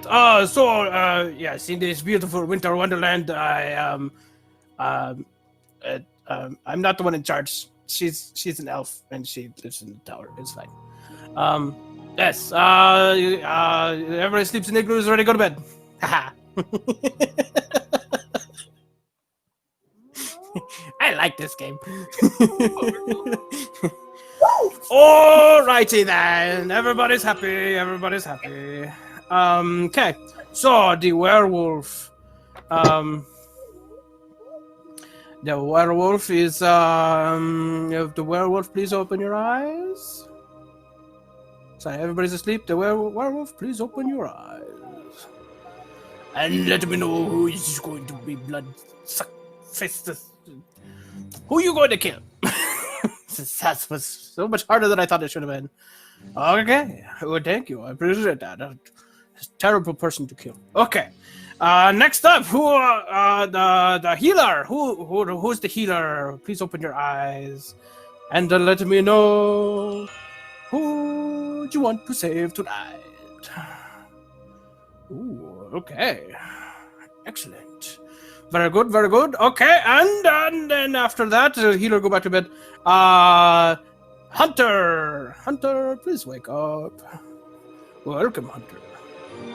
Yes, in this beautiful winter wonderland, I'm not the one in charge. She's an elf and she lives in the tower. It's fine. Yes. Everybody sleeps in igloos. Ready to go to bed. Haha. I like this game. Alrighty then. Everybody's happy. Everybody's happy. Okay. So the werewolf. The werewolf is if the werewolf, please open your eyes. Sorry, everybody's asleep. The werewolf, please open your eyes. And let me know who is going to be blood suck faces. Who you going to kill? That was so much harder than I thought it should have been. Okay. Well, thank you. I appreciate that. A terrible person to kill. Okay. Next up, the healer? Who's the healer? Please open your eyes and let me know who you want to save tonight. Ooh, okay, excellent, very good, very good. Okay, and then after that, the healer go back to bed. Hunter, please wake up. Welcome, Hunter.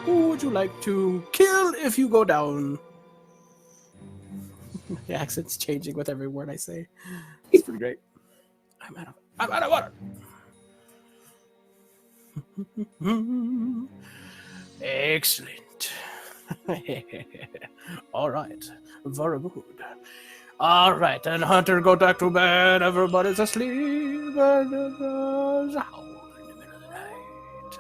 Who would you like to kill if you go down? The accent's changing with every word I say. It's pretty great. I'm out of water. Excellent. All right. Very good. All right, and Hunter go back to bed. Everybody's asleep. And there's a howl in the middle of the night.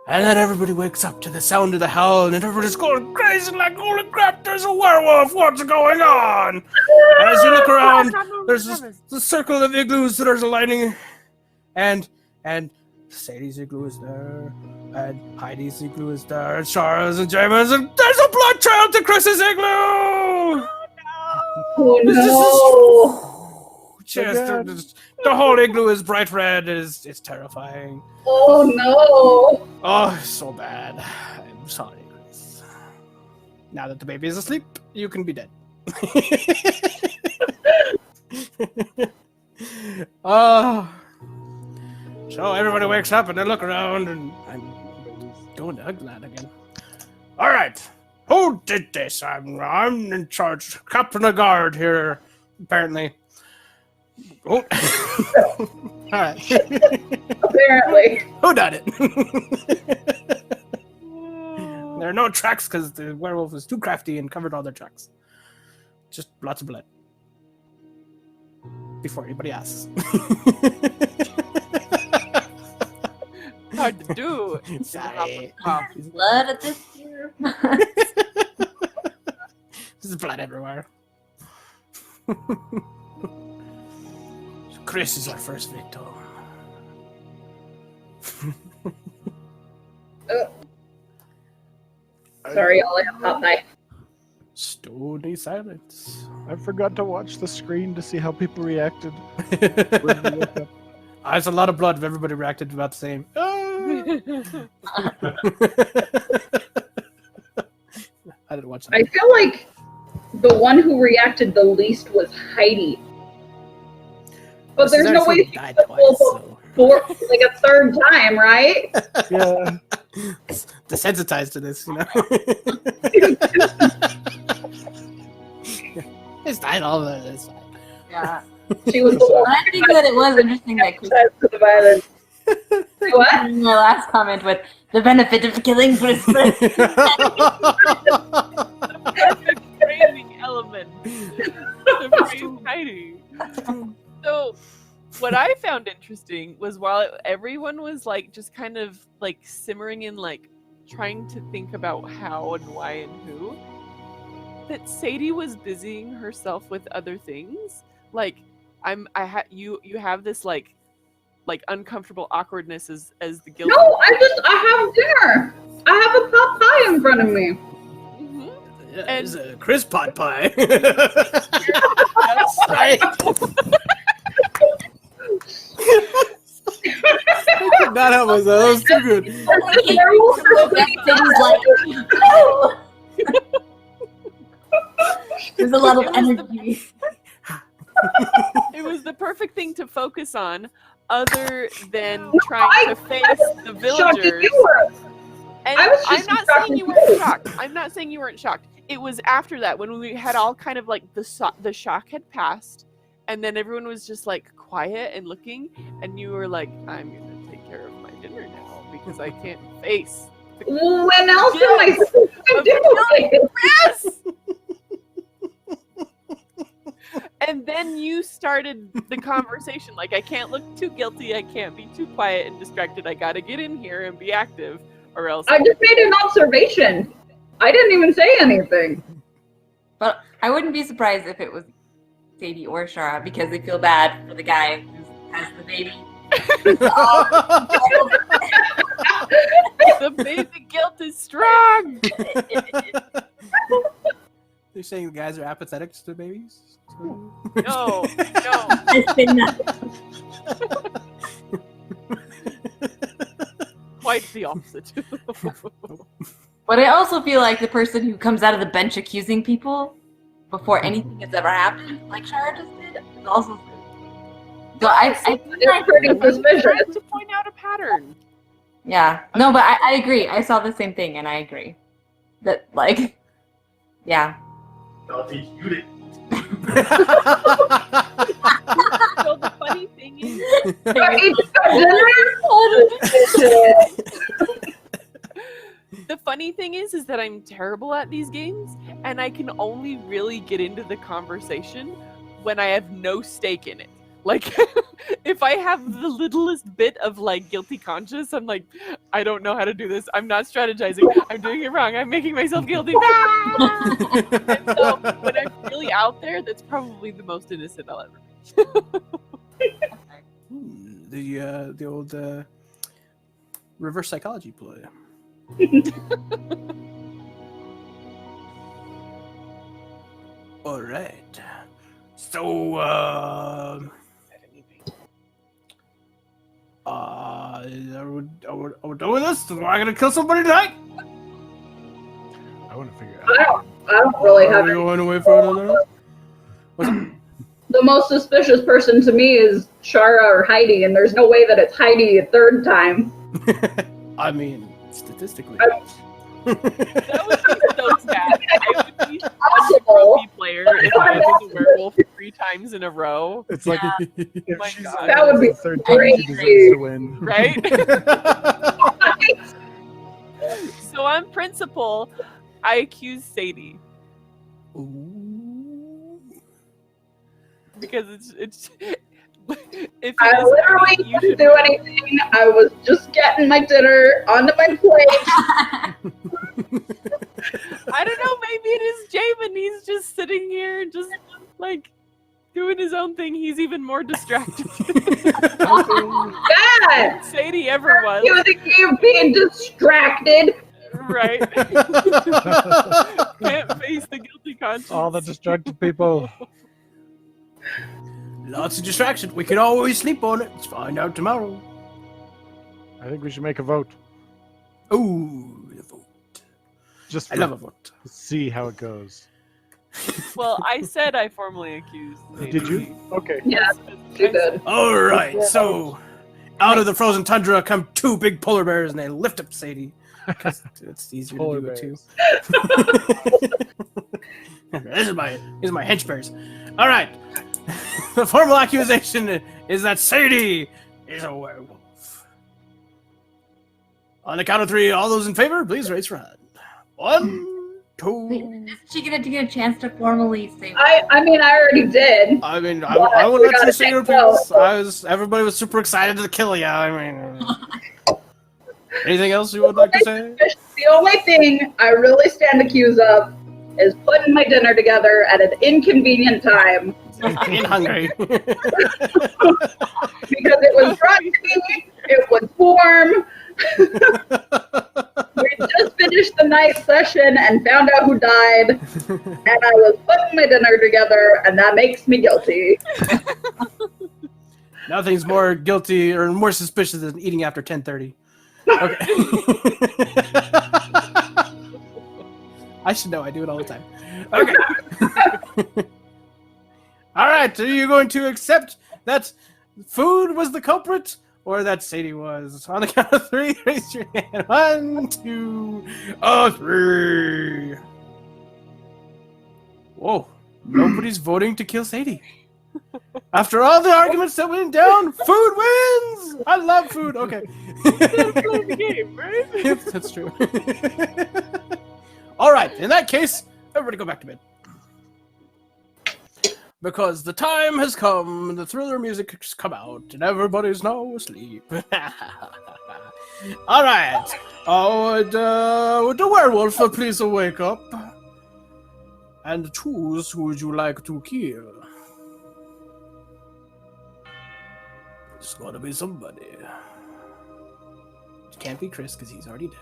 And then everybody wakes up to the sound of the howl, and everybody's going crazy like, holy crap, there's a werewolf. What's going on? And as you look around, there's the circle of igloos that are aligning, and Sadie's igloo is there, and Heidi's igloo is there, and Shara's and Jamon's, and there's a blood trail to Chris's igloo! Oh no! Just the whole igloo is bright red. It's terrifying. Oh no! Oh, so bad. I'm sorry, Chris. Now that the baby is asleep, you can be dead. So everybody wakes up and they look around, and I'm going to Ugland again. All right, who did this? I'm in charge, captain of guard here, apparently. Oh. All right. Apparently. Who done it? There are no tracks because the werewolf was too crafty and covered all their tracks. Just lots of blood. Before anybody asks. Hard to do. Sorry. Blood at this year. There's blood everywhere. Chris is our first victim. Sorry, all I have Popeye. Stony silence. I forgot to watch the screen to see how people reacted. There's a lot of blood. Everybody reacted about the same. I didn't watch that. I feel like the one who reacted the least was Heidi. But there's no way she died could twice. pull like a third time, right? Yeah. Desensitized to this, you know. It's died all of it. It's fine. Yeah. She was the one I think that it was interesting that Chris to the violence. What? in my last comment with the benefit of killing Chris. Perfect framing element. The frame Heidi. So, what I found interesting was while everyone was like just kind of like simmering and like trying to think about how and why and who, that Sadie was busying herself with other things. Like you have this like uncomfortable awkwardness as the guild. No, I have dinner. I have a pot pie in front of me. Mm-hmm. Yeah, And- it's a Chris pot pie. That's Sorry. I could not help myself. That was too good. There's a lot of energy. It was the perfect thing to focus on, other than trying to face the Shocked that villagers. you were. And I was I'm just not shocked saying you that weren't you- shocked. I'm not saying you weren't shocked. it was after that when we had all kind of like the shock had passed, and then everyone was just like quiet and looking, and you were like, I'm gonna take care of my dinner now because I can't face. When else am I supposed to do it? Yes. And then you started the conversation. Like, I can't look too guilty. I can't be too quiet and distracted. I gotta get in here and be active, or else. I just made an observation. I didn't even say anything. But I wouldn't be surprised if it was Sadie or Shara because they feel bad for the guy who has the baby. The baby guilt is strong. They're saying the guys are apathetic to babies? No. Quite the opposite. But I also feel like the person who comes out of the bench accusing people before anything has ever happened, like Shara just did, is also. So It's pretty suspicious. Trying to point out a pattern. Yeah. No, but I agree. I saw the same thing, and I agree. That, like, yeah. I'll teach you to. So the funny thing is, the funny thing is that I'm terrible at these games, and I can only really get into the conversation when I have no stake in it. Like, if I have the littlest bit of, like, guilty conscience, I'm like, I don't know how to do this. I'm not strategizing. I'm doing it wrong. I'm making myself guilty. And so, when I'm really out there, that's probably the most innocent I'll ever be. The old reverse psychology play. All right. So, are we done with this? Am I gonna kill somebody tonight? I want to figure out. I don't really Are have we any. going away for another? What's up? The most suspicious person to me is Shara or Heidi, and there's no way that it's Heidi a third time. I mean, statistically. That would be so sad. I would be such a Possible. trophy player if I was a werewolf 3 times in a row. It's like Yeah. if My she's God. That would be the third time, she deserves crazy. to win. Right? So on principle, I accuse Sadie Ooh. because it's if I it is literally Sadie, you didn't should do anything. I was just getting my dinner onto my plate. I don't know, maybe it is Jamin. He's just sitting here and just like doing his own thing. He's even more distracted God! than Sadie ever was. You think you're being distracted? Right. Can't face the guilty conscience. All the distracted people. Lots of distraction. We can always sleep on it. Let's find out tomorrow. I think we should make a vote. Ooh, the vote. Just I love a vote. see how it goes. Well, I said I formally accused Sadie. Did you? Okay. Yeah, too good. All right, so out of the frozen tundra come 2 big polar bears, and they lift up Sadie. 'Cause it's easier Polar to do it too. bears. These are my hench bears. All right. The formal accusation is that Sadie is a werewolf. On the count of 3, all those in favor, please raise your hand. 1, 2. Wait, is she gonna get a chance to formally say? I mean, I already did. I mean, Well, I would we let you gotta say your take notes. piece. Everybody was super excited to kill you. I mean, anything else you would like to say? The only thing I really stand accused of is putting my dinner together at an inconvenient time In hungry. because it was rusty, it was warm. We just finished the night session and found out who died, and I was putting my dinner together, and that makes me guilty. Nothing's more guilty or more suspicious than eating after 10:30. Okay. I should know. I do it all the time. Okay. All right. Are you going to accept that food was the culprit, or that Sadie was? On the count of 3, raise your hand. 1, 2, 3. Whoa, nobody's voting to kill Sadie. After all the arguments that went down, food wins! I love food. Okay. Play the game, right? Yep, that's true. All right, in that case, everybody go back to bed. Because the time has come, the thriller music has come out, and everybody's now asleep. All right. Would the werewolf please wake up and choose who would you like to kill? It's gotta be somebody. It can't be Chris because he's already dead.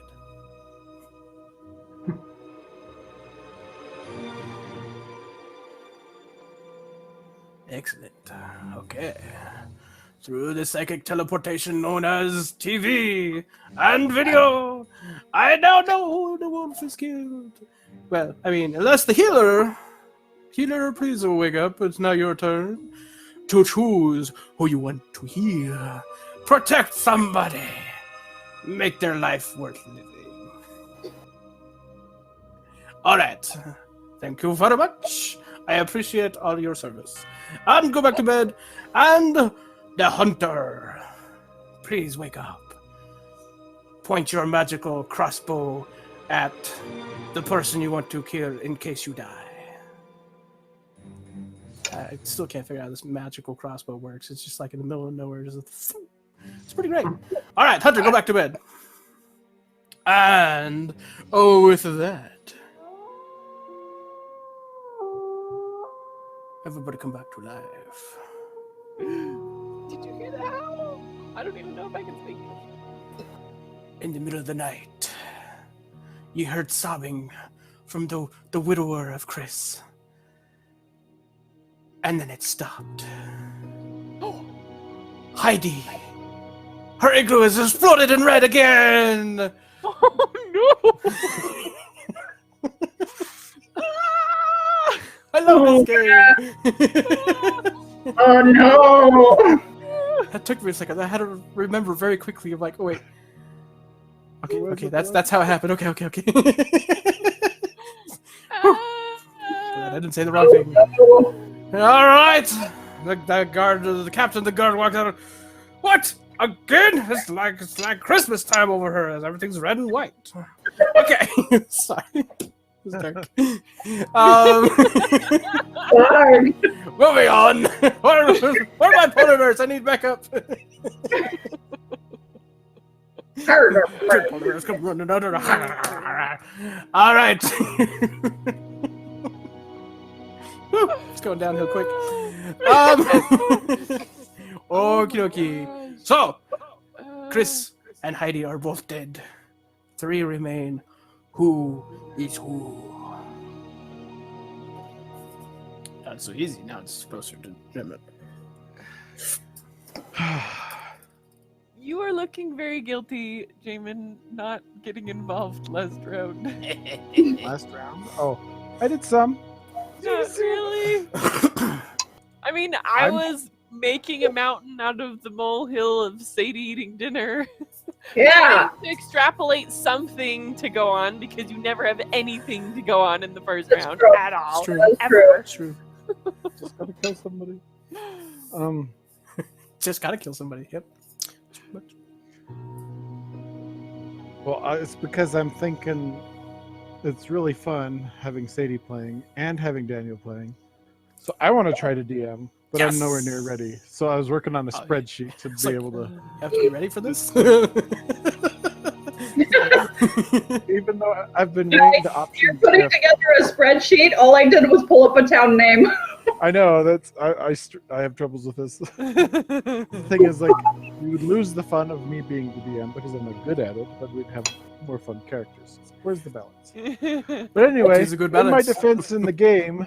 Excellent. Okay. Through the psychic teleportation known as TV and video, I now know the wolf is killed. Well, I mean, unless the healer, please wake up. It's now your turn to choose who you want to heal. Protect somebody. Make their life worth living. All right. Thank you very much. I appreciate all your service. And go back to bed. And the hunter, please wake up. Point your magical crossbow at the person you want to kill in case you die. I still can't figure out how this magical crossbow works. It's just like in the middle of nowhere. It's pretty great. All right, Hunter, go back to bed. And with that, everybody come back to life. Did you hear that howl? I don't even know if I can speak. In the middle of the night, you heard sobbing from the widower of Chris. And then it stopped. Heidi! Her igloo has exploded in red again! Oh no! I love this game! Oh no! That took me a second. I had to remember very quickly. I'm like, oh wait. Okay, that's how it happened. Okay. I didn't say the wrong thing. All right. The captain of the guard walks out. What? Again? It's like Christmas time over here. As everything's red and white. Okay. Sorry. It's dark. Darn. Moving on. Where are my poneglyphs? I need backup. Poneglyphs come running out. All right. Whew, it's going downhill quick. Okie dokie. So, Chris and Heidi are both dead. 3 remain. Who is who? Not so easy. Now it's closer to limit. You are looking very guilty, Jamin, not getting involved last round. Last round? Oh, I did some. Not really. I mean, I was making a mountain out of the molehill of Sadie eating dinner. Yeah. To extrapolate something to go on because you never have anything to go on in the first That's round true. at all. It's true. That's Ever. It's true. Just gotta kill somebody. Just gotta kill somebody. Yep. Well, it's because I'm thinking it's really fun having Sadie playing and having Daniel playing. So I want to try to DM, but Yes! I'm nowhere near ready. So I was working on a spreadsheet to It's be like- able to. You have to get ready for this. Even though I've been weighing the You're options. putting together a spreadsheet. All I did was pull up a town name. I know that's I have troubles with this. The thing is, like, you would lose the fun of me being the DM because I'm not good at it, but we'd have more fun characters. Where's the balance? But anyway, It's a good in my balance. defense in the game,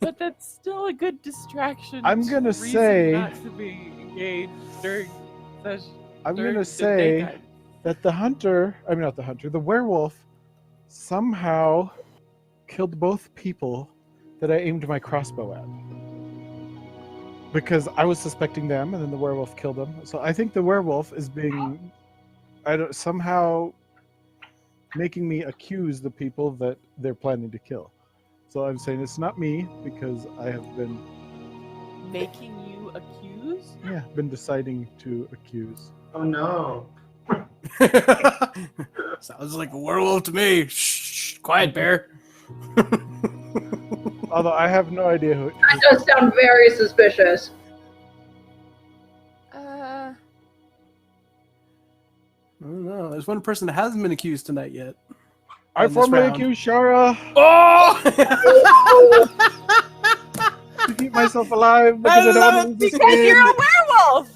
But that's still a good distraction. I'm gonna reason say- not to be engaged during session. I'm during gonna the say daytime. that the werewolf somehow killed both people that I aimed my crossbow at. Because I was suspecting them, and then the werewolf killed them. So I think the werewolf is being, somehow making me accuse the people that they're planning to kill. So I'm saying it's not me because I have been Making you accuse? been deciding to accuse. Oh no. Sounds like a werewolf to me. Shh, quiet, bear. Although I have no idea who. That does sound very suspicious. I don't know. There's one person that hasn't been accused tonight yet. I on this formally round. accuse Shara Oh! to keep myself alive because I, don't love want it to lose this Because you're game. a werewolf!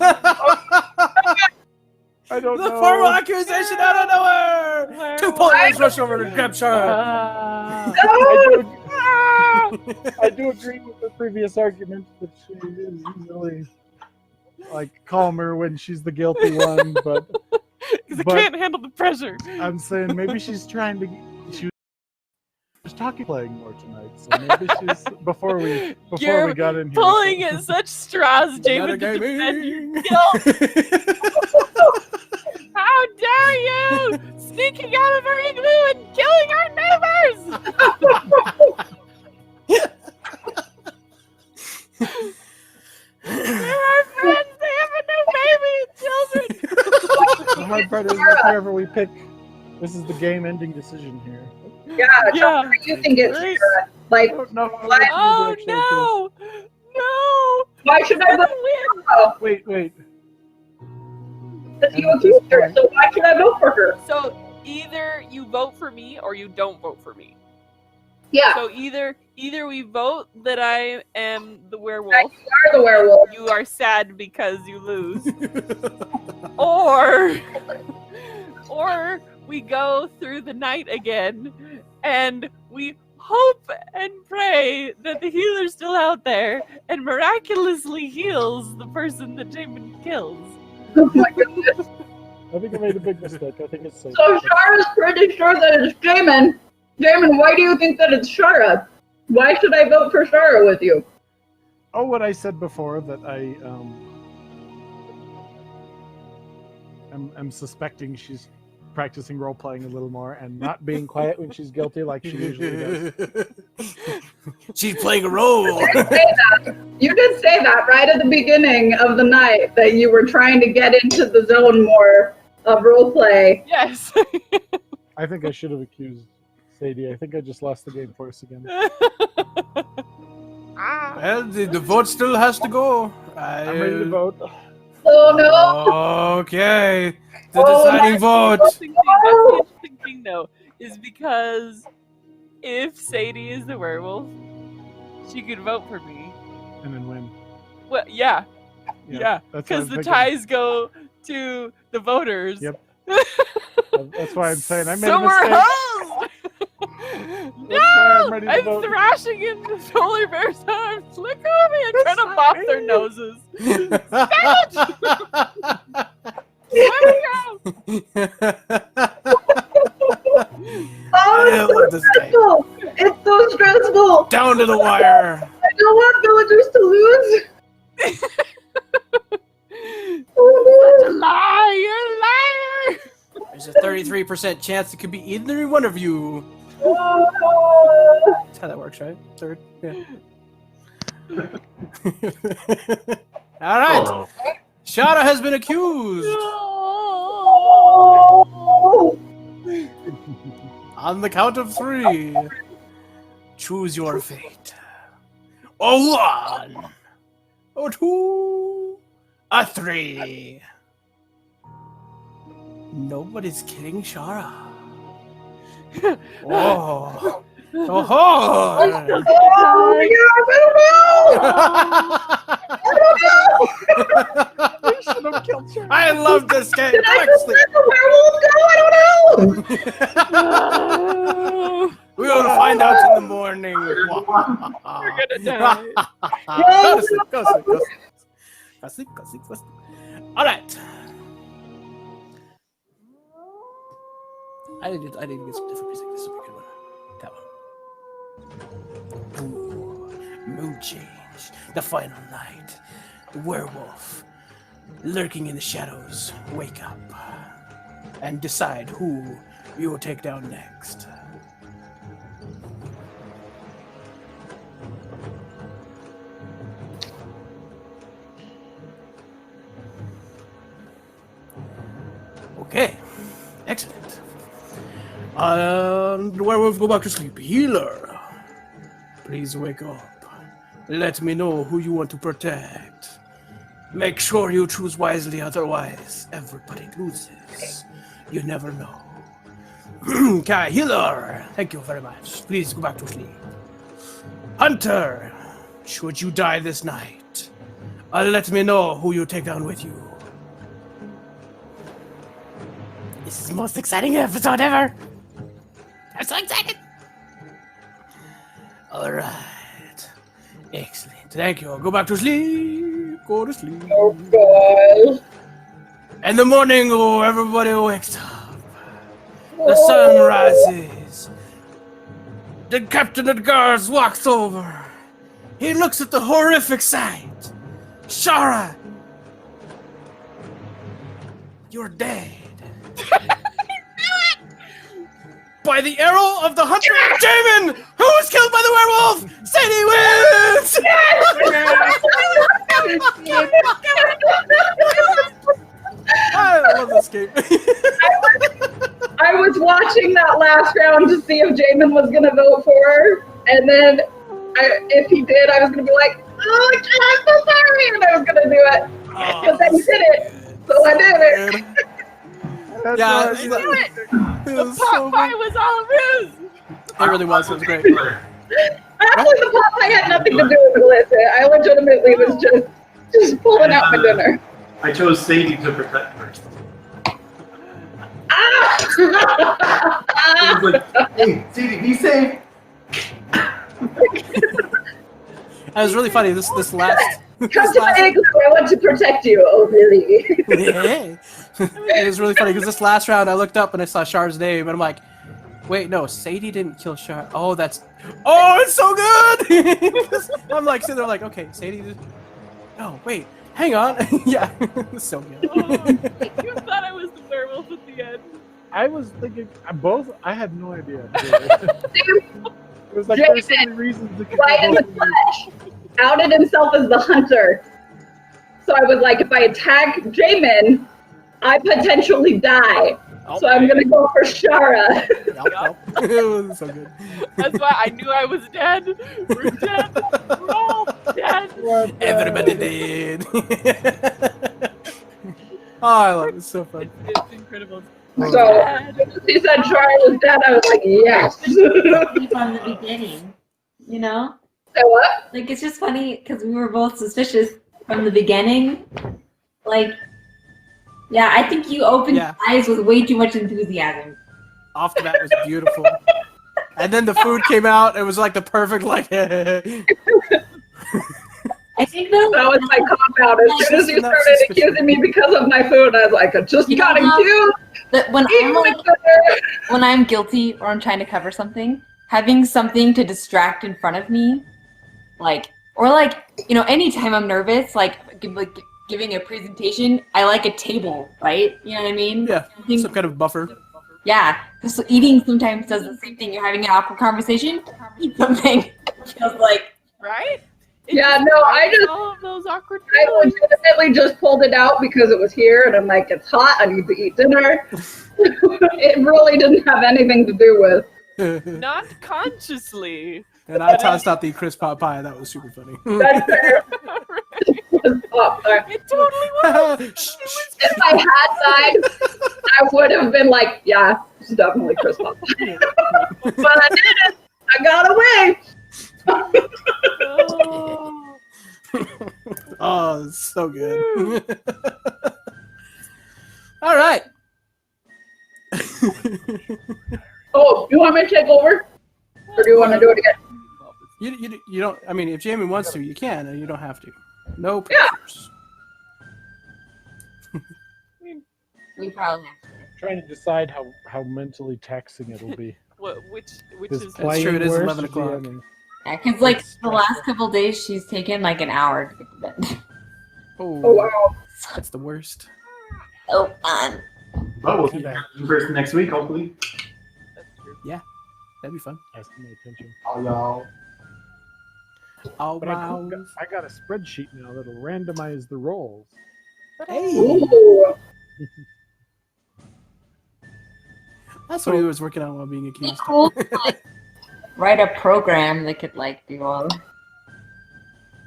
I don't The know. formal accusation out of nowhere! Two polarized rush over to grab Shara. I do agree with the previous argument that she is usually like calmer when she's the guilty one, but Because I can't handle the pressure. I'm saying maybe she's trying to. She was talking playing more tonight, so maybe she's before we You're got in here. Pulling at such straws, David, to defend your guilt. How dare you! Sneaking out of our igloo and killing our neighbors! They're our friends! They have a new baby and children! The hard part is that whoever we pick, this is the game-ending decision here. Yeah, Yeah. you think it's Right. like, I don't know. Why- Oh no! No! why should I vote Win. for her? Wait. Because you accused her, so why should I vote for her? So either you vote for me or you don't vote for me. Yeah, So either we vote that I am the you werewolf, are the werewolf. you are sad because you lose, or we go through the night again and we hope and pray that the healer's still out there and miraculously heals the person that Jamin kills. Oh my goodness. I think I made a big mistake. I think it's safe. So Shara's pretty sure that it's Jamin. Jamin, why do you think that it's Shara? Why should I vote for Shara with you? Oh, what I said before that I'm suspecting she's practicing role playing a little more and not being quiet when she's guilty like she usually does. She's playing a role. You did say that right at the beginning of the night that you were trying to get into the zone more of roleplay. Yes. I think I should have accused Sadie. I think I just lost the game for us again. Well, the vote still has to go. I'm ready to vote. Oh no! Okay. The Oh, deciding vote. That's the interesting thing, though, is because if Sadie is the werewolf, she could vote for me. And then win. Well, yeah, that's what because I'm the thinking. ties go to the voters. Yep. That's why I'm saying I made So a we're mistake. hosed! That's why I'm No! ready to I'm vote. thrashing in the polar bear's arms. Look at me! I'm trying to mop their noses. There we go! Oh, I it's love so this game. stressful! It's so stressful! Down to the wire. I don't want villagers to lose! Oh, Lie! You're a liar! There's a 33% chance it could be either one of you. no. That's how that works, right? Third. Yeah. All right. Oh. Shara has been accused. Oh. On the count of 3, choose your fate. A 1, a 2, a 3. Nobody's kidding Shara. Oh. Oh. Oh my god, We should have killed her. I love this game. Did I just let the werewolf go? I don't know! We're gonna find out in the morning. You're gonna die. Go to sleep, go to sleep, go to sleep. Go to sleep, go to sleep, go to sleep. All right. I need to get some different music. This will be a good one. That one. Ooh, mood change. The final night. The werewolf, lurking in the shadows, wake up and decide who you will take down next? Okay, excellent. The werewolf go back to sleep. Healer, please wake up. Let me know who you want to protect. Make sure you choose wisely, otherwise everybody loses. You never know. Okay, healer, thank you very much. Please go back to sleep. Hunter, should you die this night, let me know who you take down with you. This is the most exciting episode ever. I'm so excited. All right. Excellent. Thank you. Go back to sleep. Go to sleep. Oh, God. In the morning, everybody wakes up. The sun rises. The captain of the guards walks over. He looks at the horrific sight. Shara, you're dead. By the arrow of the hunter of Jamin, who was killed by the werewolf. Sadie wins. I love this game. I was watching that last round to see if Jamin was going to vote for her, and then if he did, I was going to be like, oh, I'm so sorry, and I was going to do it. But then he did it, so I did it. Yeah, You knew it! The pot pie was all a ruse! It really was. It was great. Actually, the pot pie had nothing to do with Melissa. I legitimately was just pulling out my dinner. I chose Sadie to protect her. Ah! I was like, hey, Sadie, be safe. That was really funny. This last. Come to my igloo, I want to protect you. Oh, really? Yeah. It was really funny because this last round I looked up and I saw Char's name and I'm like, wait, no, Sadie didn't kill Char. Oh, it's so good. I'm like sitting there like, okay, Sadie did. No, wait, hang on. Yeah, it's so good. You thought I was the werewolf at the end. I was thinking both. I had no idea. It was like there's so many reasons to Right in the flesh, outed himself as the hunter. So I was like, if I attack Jamin, I potentially die. So I'm gonna go for Shara. It was so good. That's why I knew I was dead. We're dead. We're all dead. Everybody did. Oh, I love it. It's so fun. It's incredible. So he said Shara was dead. I was like, yes. From the beginning, you know? Say what? Like, it's just funny because we were both suspicious from the beginning. Like, yeah, I think you opened your eyes with way too much enthusiasm. Off the bat, it was beautiful. And then the food came out. It was like the perfect, like. I think that was my cop out. As soon as you started accusing me because of my food, I was like, I just got accused. That when I'm guilty or I'm trying to cover something, having something to distract in front of me, anytime I'm nervous, giving a presentation, I like a table, right? You know what I mean? Yeah, some kind of buffer. Yeah, because eating sometimes does the same thing. You're having an awkward conversation, eat something, feels like, right? Yeah, no, I all of those awkward I legitimately just pulled it out because it was here, and I'm like, it's hot, I need to eat dinner. It really didn't have anything to do with. Not consciously. And I tossed out the crisp pot pie. That was super funny. That's fair. It totally was. If I had died, I would have been like, yeah, it's definitely crisp pot pie. But I didn't. I got away. Oh, it's so good. All right. Oh, you want me to take over? Or do you want to do it again? You don't. I mean, if Jamie wants to, you can. And you don't have to. No pressures. we probably have to. Trying to decide how mentally taxing it'll be. Which Is is That's true, it is worse? 11 o'clock. I mean, Yeah, because the last couple days she's taken like an hour to get to bed. Oh, wow. That's the worst. Oh, fun. Well, we'll see you first next week, hopefully. Yeah, that'd be fun. Has to pay attention. Oh no. Oh, But wow. I got a spreadsheet now that'll randomize the rolls. Hey, Ooh. that's what he was working on while being Be accused. cool to, like, write a program that could like do all.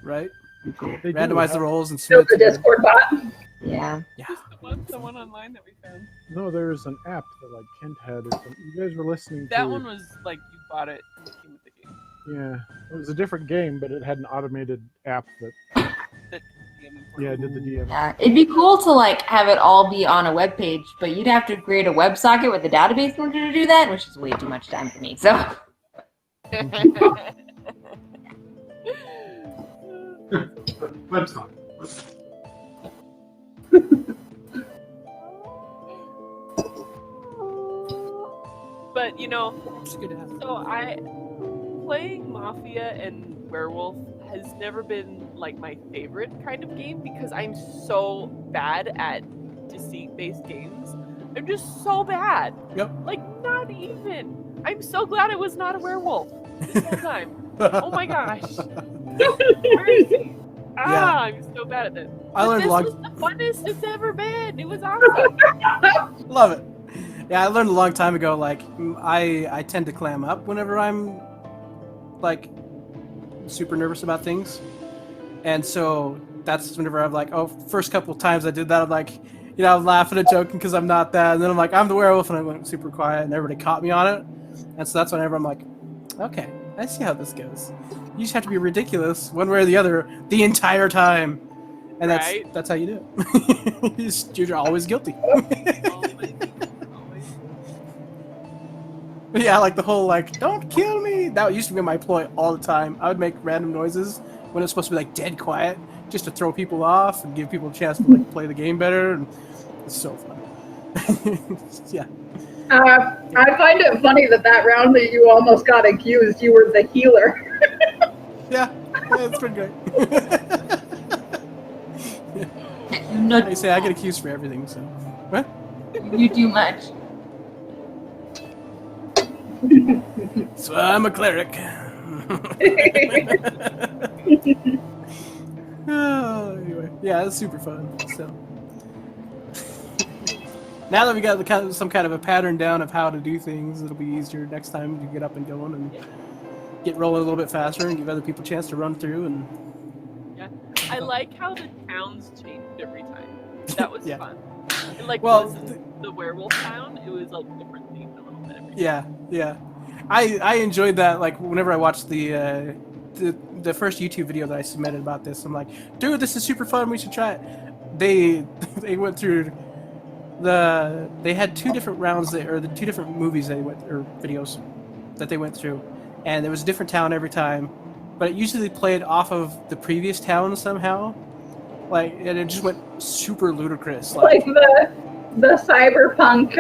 Right? They do Randomize the have- rolls and Built submit the to Discord bot. Yeah. Just the one online that we found. No, there's an app that like Kent had or something. You guys were listening to. That one was like you bought it and it came with the game. Yeah, it was a different game, but it had an automated app that The game yeah did the DM. Yeah, it'd be cool to like have it all be on a web page, but you'd have to create a WebSocket with a database in order to do that, which is way too much time for me. So Website. But you know, It's good to have. so playing Mafia and Werewolf has never been like my favorite kind of game because I'm so bad at deceit-based games. I'm just so bad. Yep. Like not even. I'm so glad it was not a werewolf this whole time. Oh my gosh. Crazy. Yeah. I'm so bad at this. I learned This a lot. was the funnest it's ever been. It was awesome. Love it. Yeah, I learned a long time ago. Like, I tend to clam up whenever I'm like super nervous about things, and so that's whenever I'm like, oh, first couple of times I did that, I'm like, you know, I'm laughing and joking because I'm not that, and then I'm like, I'm the werewolf, and I went super quiet, and everybody caught me on it, and so that's whenever I'm like, okay, I see how this goes. You just have to be ridiculous one way or the other the entire time, and Right. that's how you do it. You're always guilty. Always. Yeah, like the whole like, don't kill me. That used to be my ploy all the time. I would make random noises when it's supposed to be like dead quiet, just to throw people off and give people a chance to like play the game better. And it's so fun. Yeah. I find it funny that round that you almost got accused, you were the healer. Yeah, it's pretty great. no, I say I get accused for everything. So what? you do much. So I'm a cleric. Oh, anyway, yeah, it's super fun. So now that we got some kind of a pattern down of how to do things, it'll be easier next time to get up and going and get rolling a little bit faster and give other people a chance to run through. And Yeah. I like how the towns changed every time. That was Yeah. fun. And like Well, the werewolf town, it was like different themed a little bit every time. yeah. I enjoyed that. Like whenever I watched the first YouTube video that I submitted about this, I'm like, dude, this is super fun. We should try it. They went through they had two different rounds or the two different movies they went or videos that they went through, and there was a different town every time, but it usually played off of the previous town somehow. Like, and it just went super ludicrous. Like the cyberpunk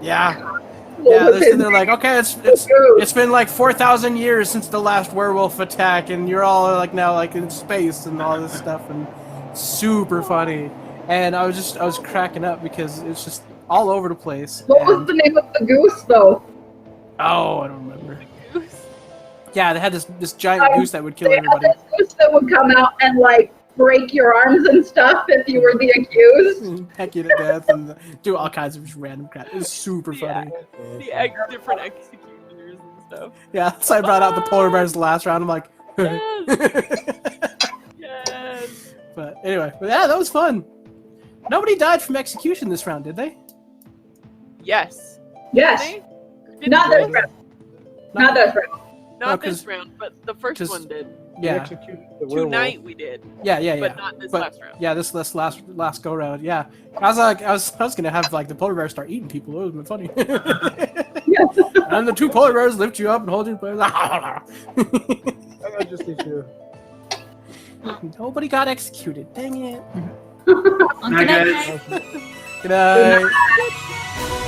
Yeah. what Yeah, was they're like, okay, it's been like 4,000 years since the last werewolf attack, and you're all like now like in space and all this stuff, and super funny. And I was cracking up because it's just all over the place. What was the name of the goose though? Oh, I don't remember. Goose. Yeah, they had this giant goose that would kill They had everybody. this goose that would come out and like break your arms and stuff if you were the accused. Heck you to death and do all kinds of just random crap. It was super Yeah. funny. The different executioners and stuff. Yeah, so I brought out the polar bears last round. I'm like, Yes. but anyway, but yeah, that was fun. Nobody died from execution this round, did they? Yes. Yes. Did they? Not Did this round. Not this round. Not No, this round, but the first 'cause- one did. They Yeah, executed the werewolf. Tonight we did, yeah. but not this But- last round. Yeah, this last go round. Yeah, I was gonna have like the polar bears start eating people. It would have been funny. And the two polar bears lift you up and hold you. I just need to. Nobody got executed. Dang it. Well, Night, good night, guys. guys. Good night.